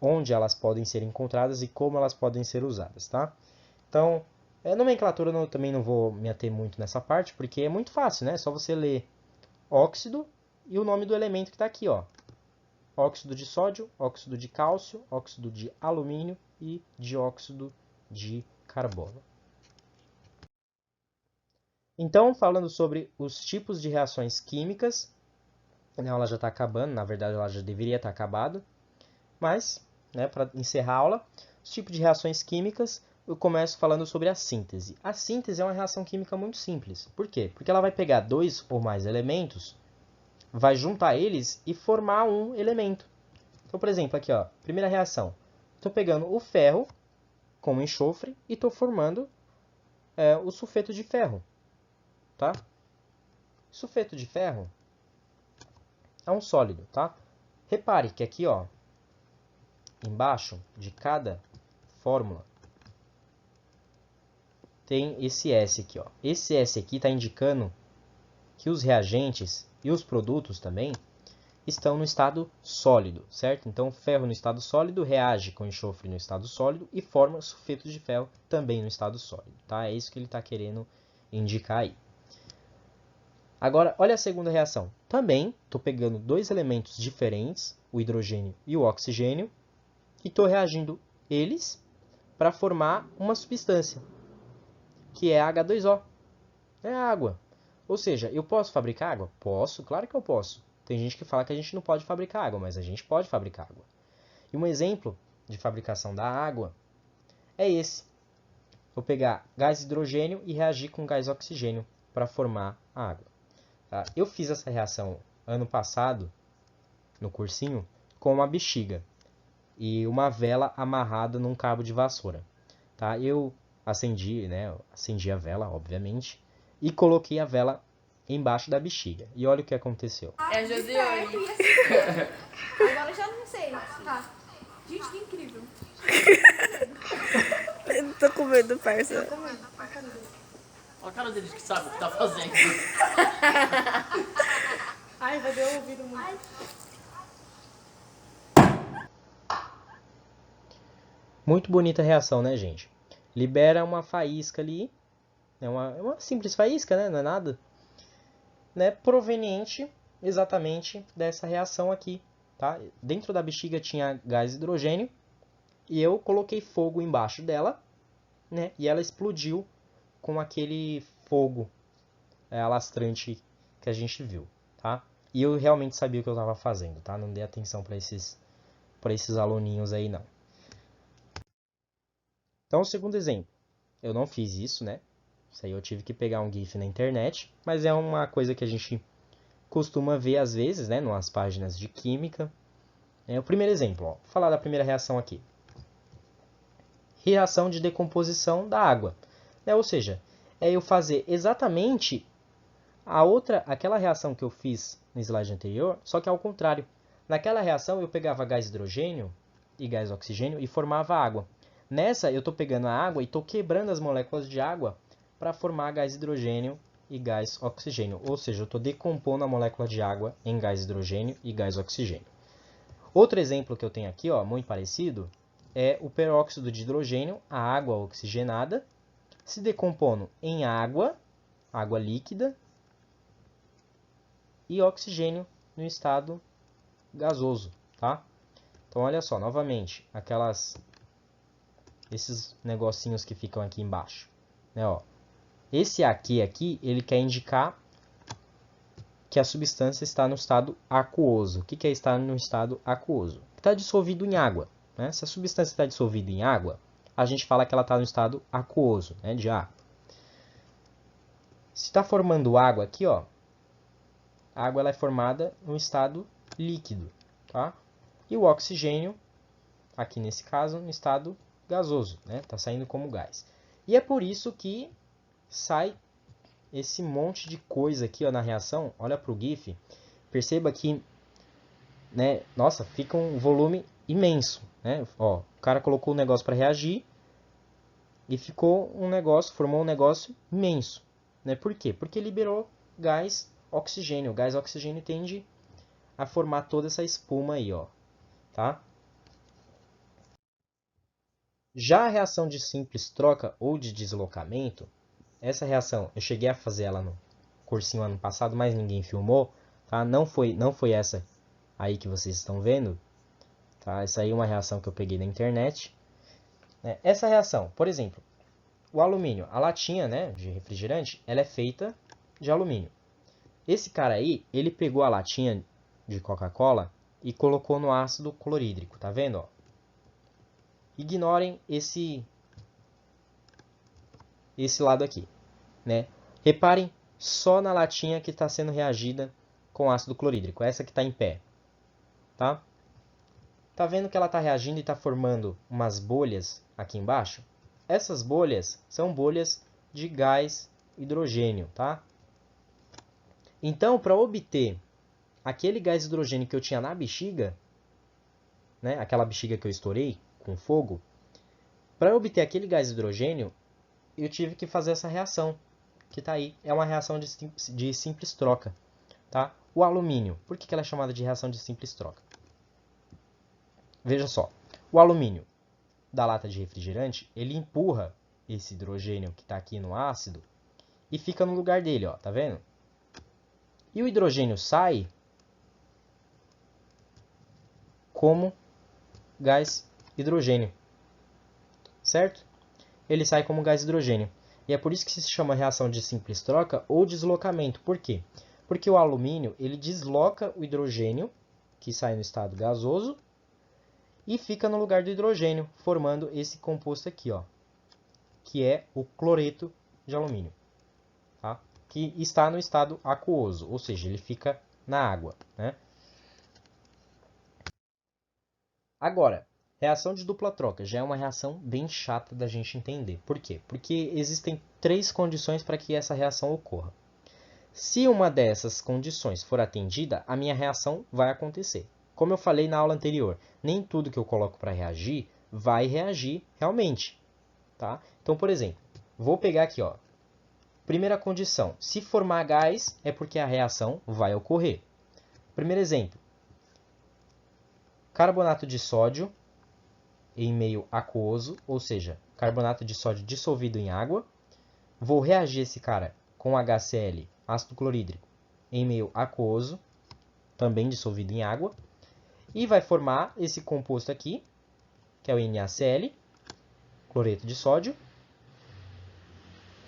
onde elas podem ser encontradas e como elas podem ser usadas, tá? Então, nomenclatura eu também não vou me ater muito nessa parte, porque é muito fácil, né? É só você ler óxido e o nome do elemento que está aqui, ó. Óxido de sódio, óxido de cálcio, óxido de alumínio e dióxido de carbono. Então, falando sobre os tipos de reações químicas, ela já está acabando, na verdade ela já deveria estar acabado, mas, né, para encerrar a aula, os tipos de reações químicas, eu começo falando sobre a síntese. A síntese é uma reação química muito simples. Por quê? Porque ela vai pegar dois ou mais elementos, vai juntar eles e formar um elemento. Então, por exemplo, aqui, ó, primeira reação. Estou pegando o ferro com enxofre e estou formando o sulfeto de ferro. Tá? Sulfeto de ferro é um sólido, tá? Repare que aqui, ó, embaixo de cada fórmula tem esse S aqui, ó. Esse S aqui está indicando que os reagentes e os produtos também estão no estado sólido, certo? Então, ferro no estado sólido reage com enxofre no estado sólido e forma sulfeto de ferro também no estado sólido, tá? É isso que ele está querendo indicar aí. Agora, olha a segunda reação. Também estou pegando dois elementos diferentes, o hidrogênio e o oxigênio, e estou reagindo eles para formar uma substância, que é H2O. É água. Ou seja, eu posso fabricar água? Posso, claro que eu posso. Tem gente que fala que a gente não pode fabricar água, mas a gente pode fabricar água. E um exemplo de fabricação da água é esse. Vou pegar gás hidrogênio e reagir com gás oxigênio para formar a água. Tá? Eu fiz essa reação ano passado, no cursinho, com uma bexiga e uma vela amarrada num cabo de vassoura. Tá? Eu acendi, né? Acendi a vela, obviamente, e coloquei a vela embaixo da bexiga. E olha o que aconteceu. É a Josiane. Agora eu já não sei. Tá. Gente, que incrível. Eu tô com medo, parça. Olha a cara deles que sabe o que tá fazendo. Ai, vai dar o ouvido muito. Muito bonita a reação, né, gente? libera uma faísca ali, é uma simples faísca, né? Não é nada, né? Proveniente exatamente dessa reação aqui, tá? Dentro da bexiga tinha gás hidrogênio e eu coloquei fogo embaixo dela, né? E ela explodiu com aquele fogo alastrante que a gente viu, tá? E eu realmente sabia o que eu estava fazendo, tá? Não dei atenção para esses aluninhos aí, não. Então, o segundo exemplo. Eu não fiz isso, né? Isso aí eu tive que pegar um GIF na internet, mas é uma coisa que a gente costuma ver às vezes, né? Nas páginas de química. O primeiro exemplo, ó. Vou falar da primeira reação aqui. Reação de decomposição da água. Ou seja, é eu fazer exatamente aquela reação que eu fiz no slide anterior, só que ao contrário. Naquela reação eu pegava gás hidrogênio e gás oxigênio e formava água. Nessa eu estou pegando a água e estou quebrando as moléculas de água para formar gás hidrogênio e gás oxigênio. Ou seja, eu estou decompondo a molécula de água em gás hidrogênio e gás oxigênio. Outro exemplo que eu tenho aqui, ó, muito parecido, é o peróxido de hidrogênio, a água oxigenada, se decompondo em água líquida, e oxigênio no estado gasoso, tá? Então, olha só, novamente, esses negocinhos que ficam aqui embaixo, né, ó. Esse aqui, ele quer indicar que a substância está no estado aquoso. O que é estar no estado aquoso? Está dissolvido em água, né? Se a substância está dissolvida em água, a gente fala que ela está no estado aquoso, né, de água. Se está formando água aqui, ó, a água ela é formada no estado líquido, tá? E o oxigênio, aqui nesse caso, no estado gasoso, né? Tá saindo como gás. E é por isso que sai esse monte de coisa aqui, ó, na reação. Olha para o GIF, perceba que, né? Nossa, fica um volume imenso, né? Ó, o cara colocou um negócio para reagir e formou um negócio imenso, né? Por quê? Porque liberou gás oxigênio. O gás oxigênio tende a formar toda essa espuma aí, ó, tá? Já a reação de simples troca ou de deslocamento, essa reação eu cheguei a fazer ela no cursinho ano passado, mas ninguém filmou, tá? Não foi essa aí que vocês estão vendo, tá? Essa aí é uma reação que eu peguei na internet. Essa reação, por exemplo, o alumínio, a latinha, né, de refrigerante, ela é feita de alumínio. Esse cara aí, ele pegou a latinha de Coca-Cola e colocou no ácido clorídrico, tá vendo, ó? Ignorem esse lado aqui, né? Reparem só na latinha que está sendo reagida com ácido clorídrico, essa que está em pé, tá? Tá vendo que ela está reagindo e está formando umas bolhas aqui embaixo? Essas bolhas são bolhas de gás hidrogênio, tá? Então, para obter aquele gás hidrogênio que eu tinha na bexiga, né? Aquela bexiga que eu estourei com fogo, para obter aquele gás hidrogênio, eu tive que fazer essa reação, que está aí. É uma reação de simples troca, tá? O alumínio, por que ela é chamada de reação de simples troca? Veja só, o alumínio da lata de refrigerante, ele empurra esse hidrogênio que está aqui no ácido e fica no lugar dele, ó, tá vendo? E o hidrogênio sai como gás hidrogênio, certo? Ele sai como gás hidrogênio. E é por isso que se chama reação de simples troca ou deslocamento. Por quê? Porque o alumínio ele desloca o hidrogênio, que sai no estado gasoso, e fica no lugar do hidrogênio, formando esse composto aqui, ó, que é o cloreto de alumínio, tá? Que está no estado aquoso, ou seja, ele fica na água, né? Agora, reação de dupla troca já é uma reação bem chata da gente entender. Por quê? Porque existem 3 condições para que essa reação ocorra. Se uma dessas condições for atendida, a minha reação vai acontecer. Como eu falei na aula anterior, nem tudo que eu coloco para reagir vai reagir realmente, tá? Então, por exemplo, vou pegar aqui, ó. Primeira condição, se formar gás é porque a reação vai ocorrer. Primeiro exemplo, carbonato de sódio em meio aquoso, ou seja, carbonato de sódio dissolvido em água. Vou reagir esse cara com HCl, ácido clorídrico, em meio aquoso, também dissolvido em água. E vai formar esse composto aqui, que é o NaCl, cloreto de sódio,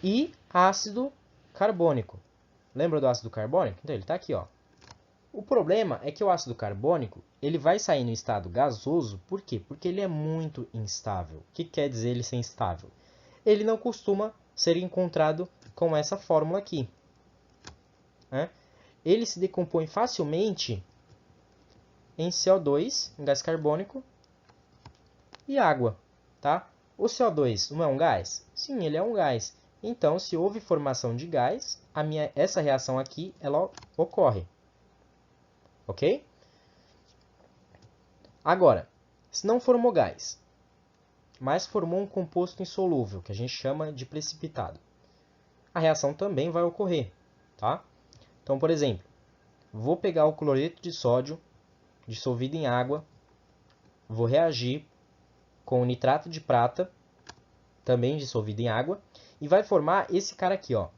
e ácido carbônico. Lembra do ácido carbônico? Então ele está aqui, ó. O problema é que o ácido carbônico ele vai sair no estado gasoso, por quê? Porque ele é muito instável. O que quer dizer ele ser instável? Ele não costuma ser encontrado com essa fórmula aqui, né? Ele se decompõe facilmente em CO2, em gás carbônico, e água, tá? O CO2 não é um gás? Sim, ele é um gás. Então, se houve formação de gás, essa reação aqui ela ocorre. Ok? Agora, se não formou gás, mas formou um composto insolúvel, que a gente chama de precipitado, a reação também vai ocorrer, tá? Então, por exemplo, vou pegar o cloreto de sódio dissolvido em água, vou reagir com o nitrato de prata, também dissolvido em água, e vai formar esse cara aqui, ó.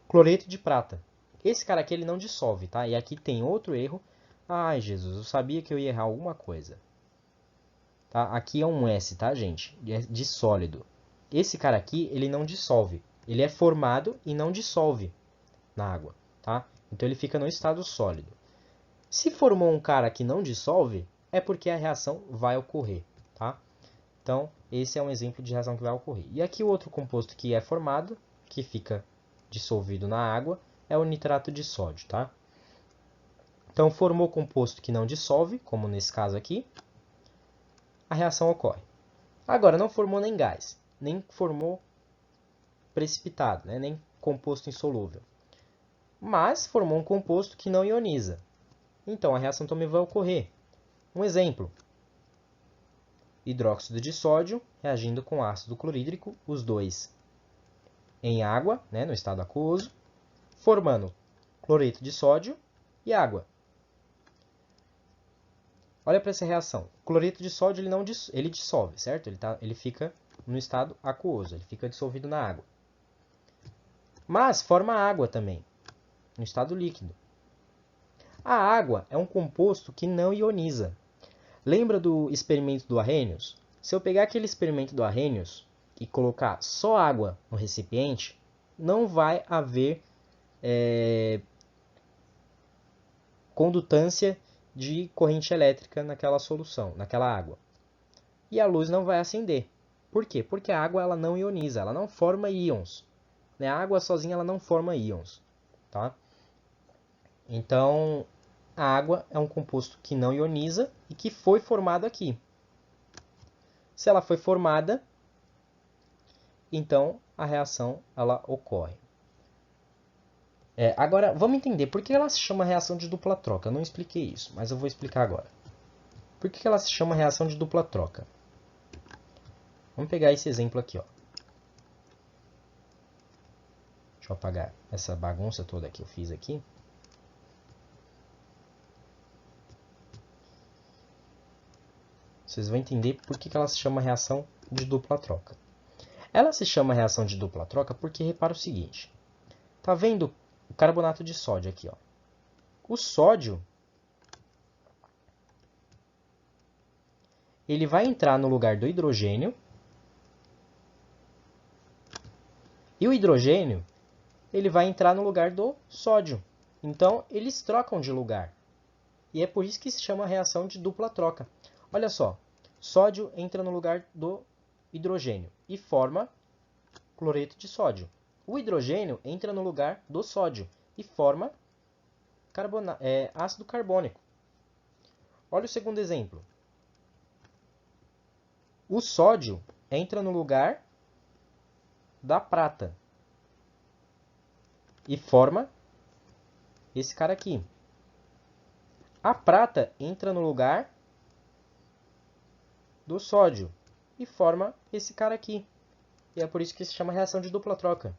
Cloreto de prata. Esse cara aqui ele não dissolve, tá? E aqui tem outro erro. Ai, Jesus, eu sabia que eu ia errar alguma coisa. Tá? Aqui é um S, tá, gente? É de sólido. Esse cara aqui, ele não dissolve. Ele é formado e não dissolve na água, tá? Então ele fica no estado sólido. Se formou um cara que não dissolve, é porque a reação vai ocorrer, tá? Então, esse é um exemplo de reação que vai ocorrer. E aqui o outro composto que é formado, que fica dissolvido na água, é o nitrato de sódio, tá? Então, formou composto que não dissolve, como nesse caso aqui, a reação ocorre. Agora, não formou nem gás, nem formou precipitado, né? Nem composto insolúvel. Mas formou um composto que não ioniza. Então, a reação também vai ocorrer. Um exemplo. Hidróxido de sódio reagindo com ácido clorídrico, os dois em água, né, no estado aquoso, formando cloreto de sódio e água. Olha para essa reação. O cloreto de sódio ele dissolve, certo? Ele fica no estado aquoso, ele fica dissolvido na água. Mas forma água também, no estado líquido. A água é um composto que não ioniza. Lembra do experimento do Arrhenius? Se eu pegar aquele experimento do Arrhenius e colocar só água no recipiente, não vai haver condutância de corrente elétrica naquela solução, naquela água. E a luz não vai acender. Por quê? Porque a água ela não ioniza, ela não forma íons. A água sozinha ela não forma íons. Tá? Então, a água é um composto que não ioniza e que foi formado aqui. Se ela foi formada, então a reação ela ocorre. Agora, vamos entender por que ela se chama reação de dupla troca. Eu não expliquei isso, mas eu vou explicar agora. Por que ela se chama reação de dupla troca? Vamos pegar esse exemplo aqui, ó. Deixa eu apagar essa bagunça toda que eu fiz aqui. Vocês vão entender por que ela se chama reação de dupla troca. Ela se chama reação de dupla troca porque repara o seguinte. Tá vendo o carbonato de sódio aqui, ó? O sódio ele vai entrar no lugar do hidrogênio. E o hidrogênio ele vai entrar no lugar do sódio. Então, eles trocam de lugar. E é por isso que se chama reação de dupla troca. Olha só, sódio entra no lugar do hidrogênio e forma cloreto de sódio. O hidrogênio entra no lugar do sódio e forma ácido carbônico. Olha o segundo exemplo. O sódio entra no lugar da prata e forma esse cara aqui. A prata entra no lugar do sódio e forma esse cara aqui. E é por isso que se chama reação de dupla troca.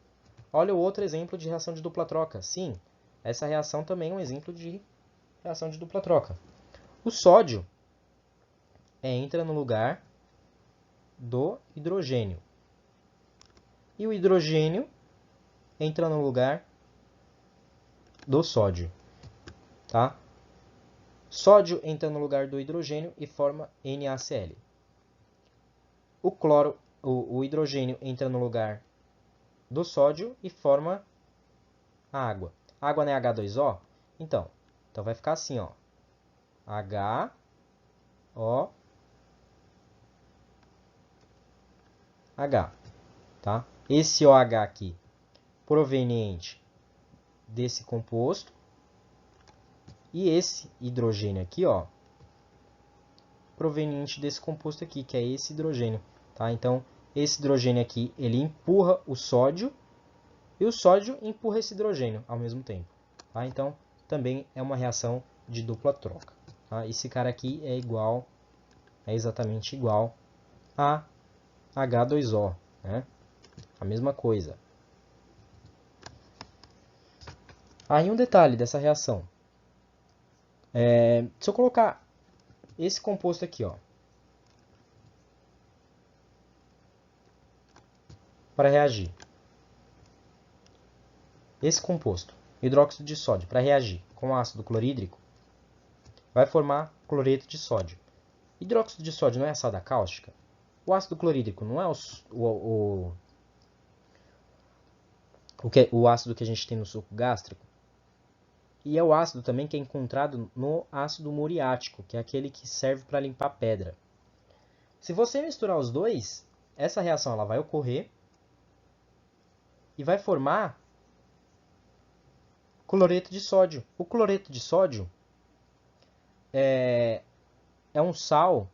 Olha o outro exemplo de reação de dupla troca. Sim, essa reação também é um exemplo de reação de dupla troca. O sódio entra no lugar do hidrogênio. E o hidrogênio entra no lugar do sódio. Tá? Sódio entra no lugar do hidrogênio e forma NaCl. O hidrogênio entra no lugar do sódio e forma a água. A água não é H2O? Então vai ficar assim, ó. HO H, tá? Esse OH aqui, proveniente desse composto, e esse hidrogênio aqui, ó, proveniente desse composto aqui, que é esse hidrogênio, tá? Então, esse hidrogênio aqui, ele empurra o sódio, e o sódio empurra esse hidrogênio ao mesmo tempo, tá? Então, também é uma reação de dupla troca, tá? Esse cara aqui é exatamente igual a H2O, né? A mesma coisa. Aí um detalhe dessa reação. Se eu colocar esse composto aqui, ó, para reagir. Esse composto, hidróxido de sódio, para reagir com ácido clorídrico, vai formar cloreto de sódio. Hidróxido de sódio não é a soda cáustica? O ácido clorídrico não é o ácido que a gente tem no suco gástrico? E é o ácido também que é encontrado no ácido muriático, que é aquele que serve para limpar pedra. Se você misturar os dois, essa reação ela vai ocorrer e vai formar cloreto de sódio. O cloreto de sódio é um sal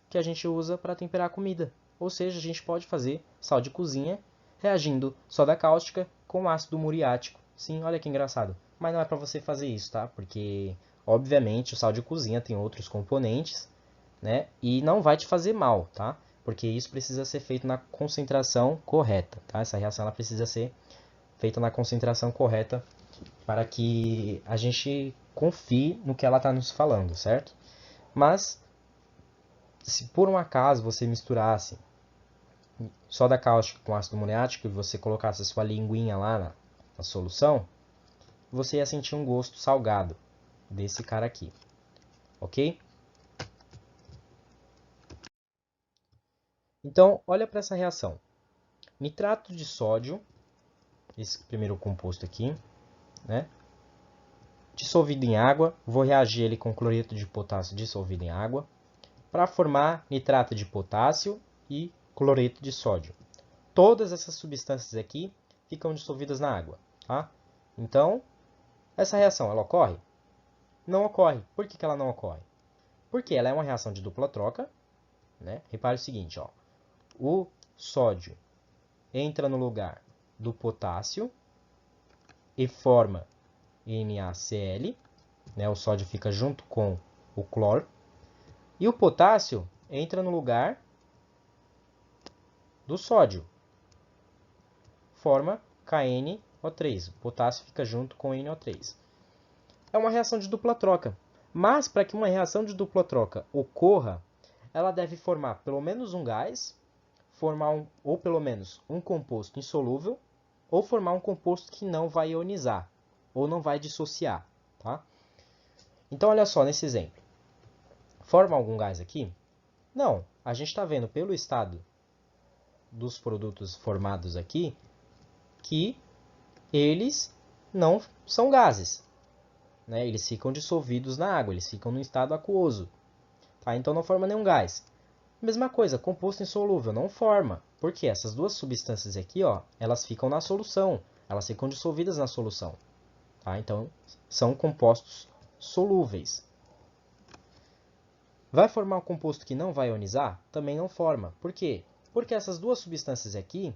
que a gente usa para temperar a comida. Ou seja, a gente pode fazer sal de cozinha reagindo soda cáustica com ácido muriático. Sim, olha que engraçado. Mas não é para você fazer isso, tá? Porque, obviamente, o sal de cozinha tem outros componentes, né? E não vai te fazer mal, tá? Porque isso precisa ser feito na concentração correta, tá? Essa reação ela precisa ser feita na concentração correta para que a gente confie no que ela está nos falando, certo? Mas, se por um acaso você misturasse soda cáustica com ácido muriático e você colocasse a sua linguinha lá na solução, você ia sentir um gosto salgado desse cara aqui, ok? Então, olha para essa reação. Nitrato de sódio, esse primeiro composto aqui, né? Dissolvido em água, vou reagir ele com cloreto de potássio dissolvido em água, para formar nitrato de potássio e cloreto de sódio. Todas essas substâncias aqui ficam dissolvidas na água, tá? Então, essa reação, ela ocorre? Não ocorre. Por que ela não ocorre? Porque ela é uma reação de dupla troca, né? Repare o seguinte, ó. O sódio entra no lugar do potássio e forma NaCl, né? O sódio fica junto com o cloro. E o potássio entra no lugar do sódio, forma KNO3. O potássio fica junto com NO3. É uma reação de dupla troca. Mas para que uma reação de dupla troca ocorra, ela deve formar pelo menos um gás, ou pelo menos um composto insolúvel, ou formar um composto que não vai ionizar, ou não vai dissociar. Tá? Então, olha só nesse exemplo. Forma algum gás aqui? Não. A gente está vendo pelo estado dos produtos formados aqui que eles não são gases. Né? Eles ficam dissolvidos na água, eles ficam no estado aquoso. Tá? Então não forma nenhum gás. Mesma coisa, composto insolúvel não forma. Porque essas duas substâncias aqui, ó, elas ficam na solução. Elas ficam dissolvidas na solução. Tá? Então são compostos solúveis. Vai formar um composto que não vai ionizar? Também não forma. Por quê? Porque essas duas substâncias aqui,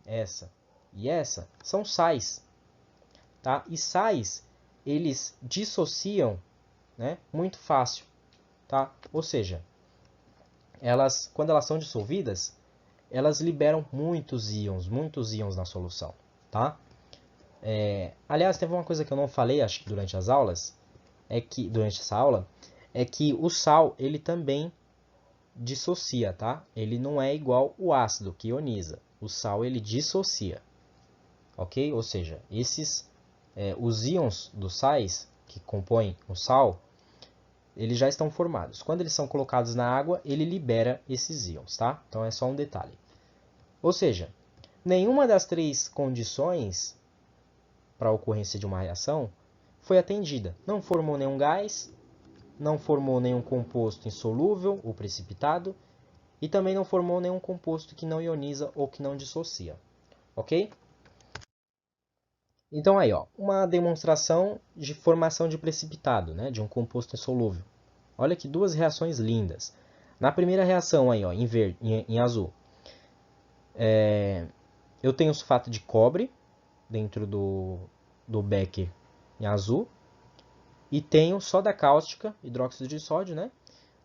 essa e essa, são sais. Tá? E sais, eles dissociam, né, muito fácil. Tá? Ou seja, quando elas são dissolvidas, elas liberam muitos íons na solução. Tá? Aliás, teve uma coisa que eu não falei, acho que durante as aulas, é que durante essa aula é que o sal ele também dissocia, tá? Ele não é igual o ácido que ioniza. O sal ele dissocia, ok? Ou seja, os íons dos sais que compõem o sal, eles já estão formados. Quando eles são colocados na água, ele libera esses íons, tá? Então é só um detalhe. Ou seja, nenhuma das três condições para a ocorrência de uma reação foi atendida. Não formou nenhum gás, não formou nenhum composto insolúvel ou precipitado, e também não formou nenhum composto que não ioniza ou que não dissocia. Ok? Então aí, ó, uma demonstração de formação de precipitado, né, de um composto insolúvel. Olha que duas reações lindas. Na primeira reação aí, ó, em azul, eu tenho sulfato de cobre dentro do becker em azul e tenho soda cáustica, hidróxido de sódio, né,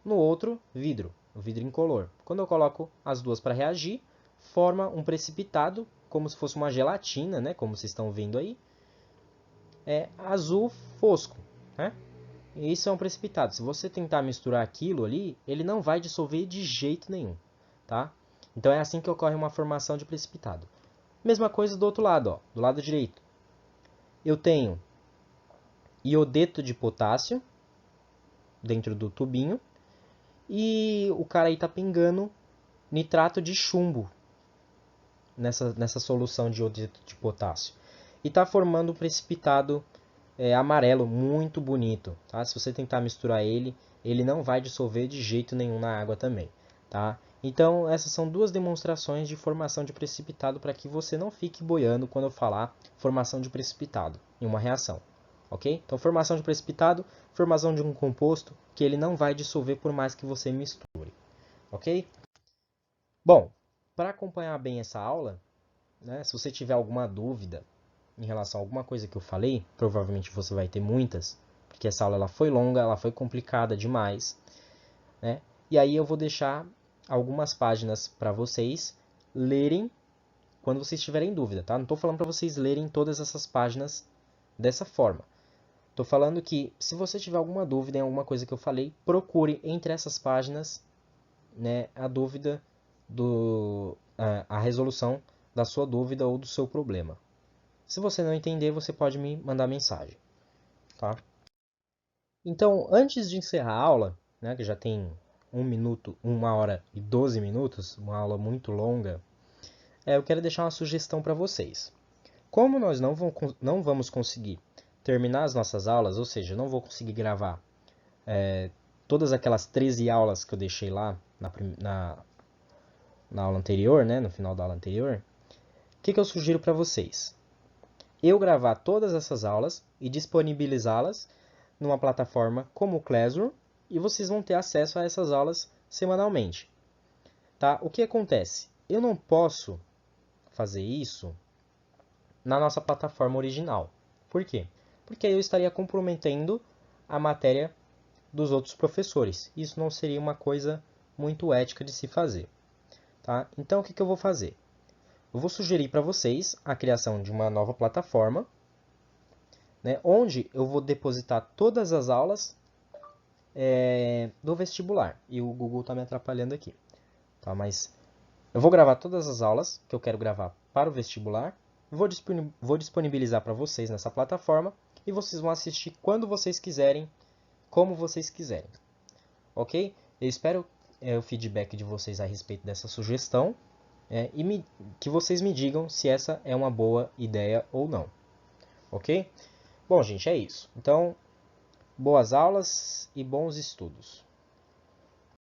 no outro vidro, o vidro incolor. Quando eu coloco as duas para reagir, forma um precipitado, como se fosse uma gelatina, né, como vocês estão vendo aí, azul fosco, né? E isso é um precipitado. Se você tentar misturar aquilo ali, ele não vai dissolver de jeito nenhum, tá? Então é assim que ocorre uma formação de precipitado. Mesma coisa do outro lado, ó, do lado direito. Eu tenho iodeto de potássio dentro do tubinho e o cara aí tá pingando nitrato de chumbo nessa solução de iodeto de potássio. E tá formando um precipitado amarelo muito bonito, tá? Se você tentar misturar ele, ele não vai dissolver de jeito nenhum na água também, tá? Então, essas são duas demonstrações de formação de precipitado para que você não fique boiando quando eu falar formação de precipitado em uma reação, ok? Então, formação de precipitado, formação de um composto que ele não vai dissolver por mais que você misture, ok? Bom, para acompanhar bem essa aula, né, se você tiver alguma dúvida em relação a alguma coisa que eu falei, provavelmente você vai ter muitas, porque essa aula ela foi longa, ela foi complicada demais, né? E aí eu vou deixar algumas páginas para vocês lerem quando vocês tiverem dúvida, tá? Não estou falando para vocês lerem todas essas páginas dessa forma. Estou falando que se você tiver alguma dúvida em alguma coisa que eu falei, procure entre essas páginas, né, a dúvida a resolução da sua dúvida ou do seu problema. Se você não entender, você pode me mandar mensagem, tá? Então, antes de encerrar a aula, né, que já tem 1 minuto, 1 hora e 12 minutos, uma aula muito longa, eu quero deixar uma sugestão para vocês. Como nós não vamos conseguir terminar as nossas aulas, ou seja, não vou conseguir gravar todas aquelas 13 aulas que eu deixei lá na aula anterior, né, no final da aula anterior, o que eu sugiro para vocês? Eu gravar todas essas aulas e disponibilizá-las numa plataforma como o Classroom e vocês vão ter acesso a essas aulas semanalmente. Tá? O que acontece? Eu não posso fazer isso na nossa plataforma original. Por quê? Porque eu estaria comprometendo a matéria dos outros professores. Isso não seria uma coisa muito ética de se fazer. Tá? Então, o que eu vou fazer? Eu vou sugerir para vocês a criação de uma nova plataforma, né, onde eu vou depositar todas as aulas do vestibular. E o Google está me atrapalhando aqui. Tá? Mas eu vou gravar todas as aulas que eu quero gravar para o vestibular. Vou disponibilizar para vocês nessa plataforma. E vocês vão assistir quando vocês quiserem, como vocês quiserem. Ok? Eu espero o feedback de vocês a respeito dessa sugestão. E que vocês me digam se essa é uma boa ideia ou não. Ok? Bom, gente, é isso. Então, boas aulas e bons estudos.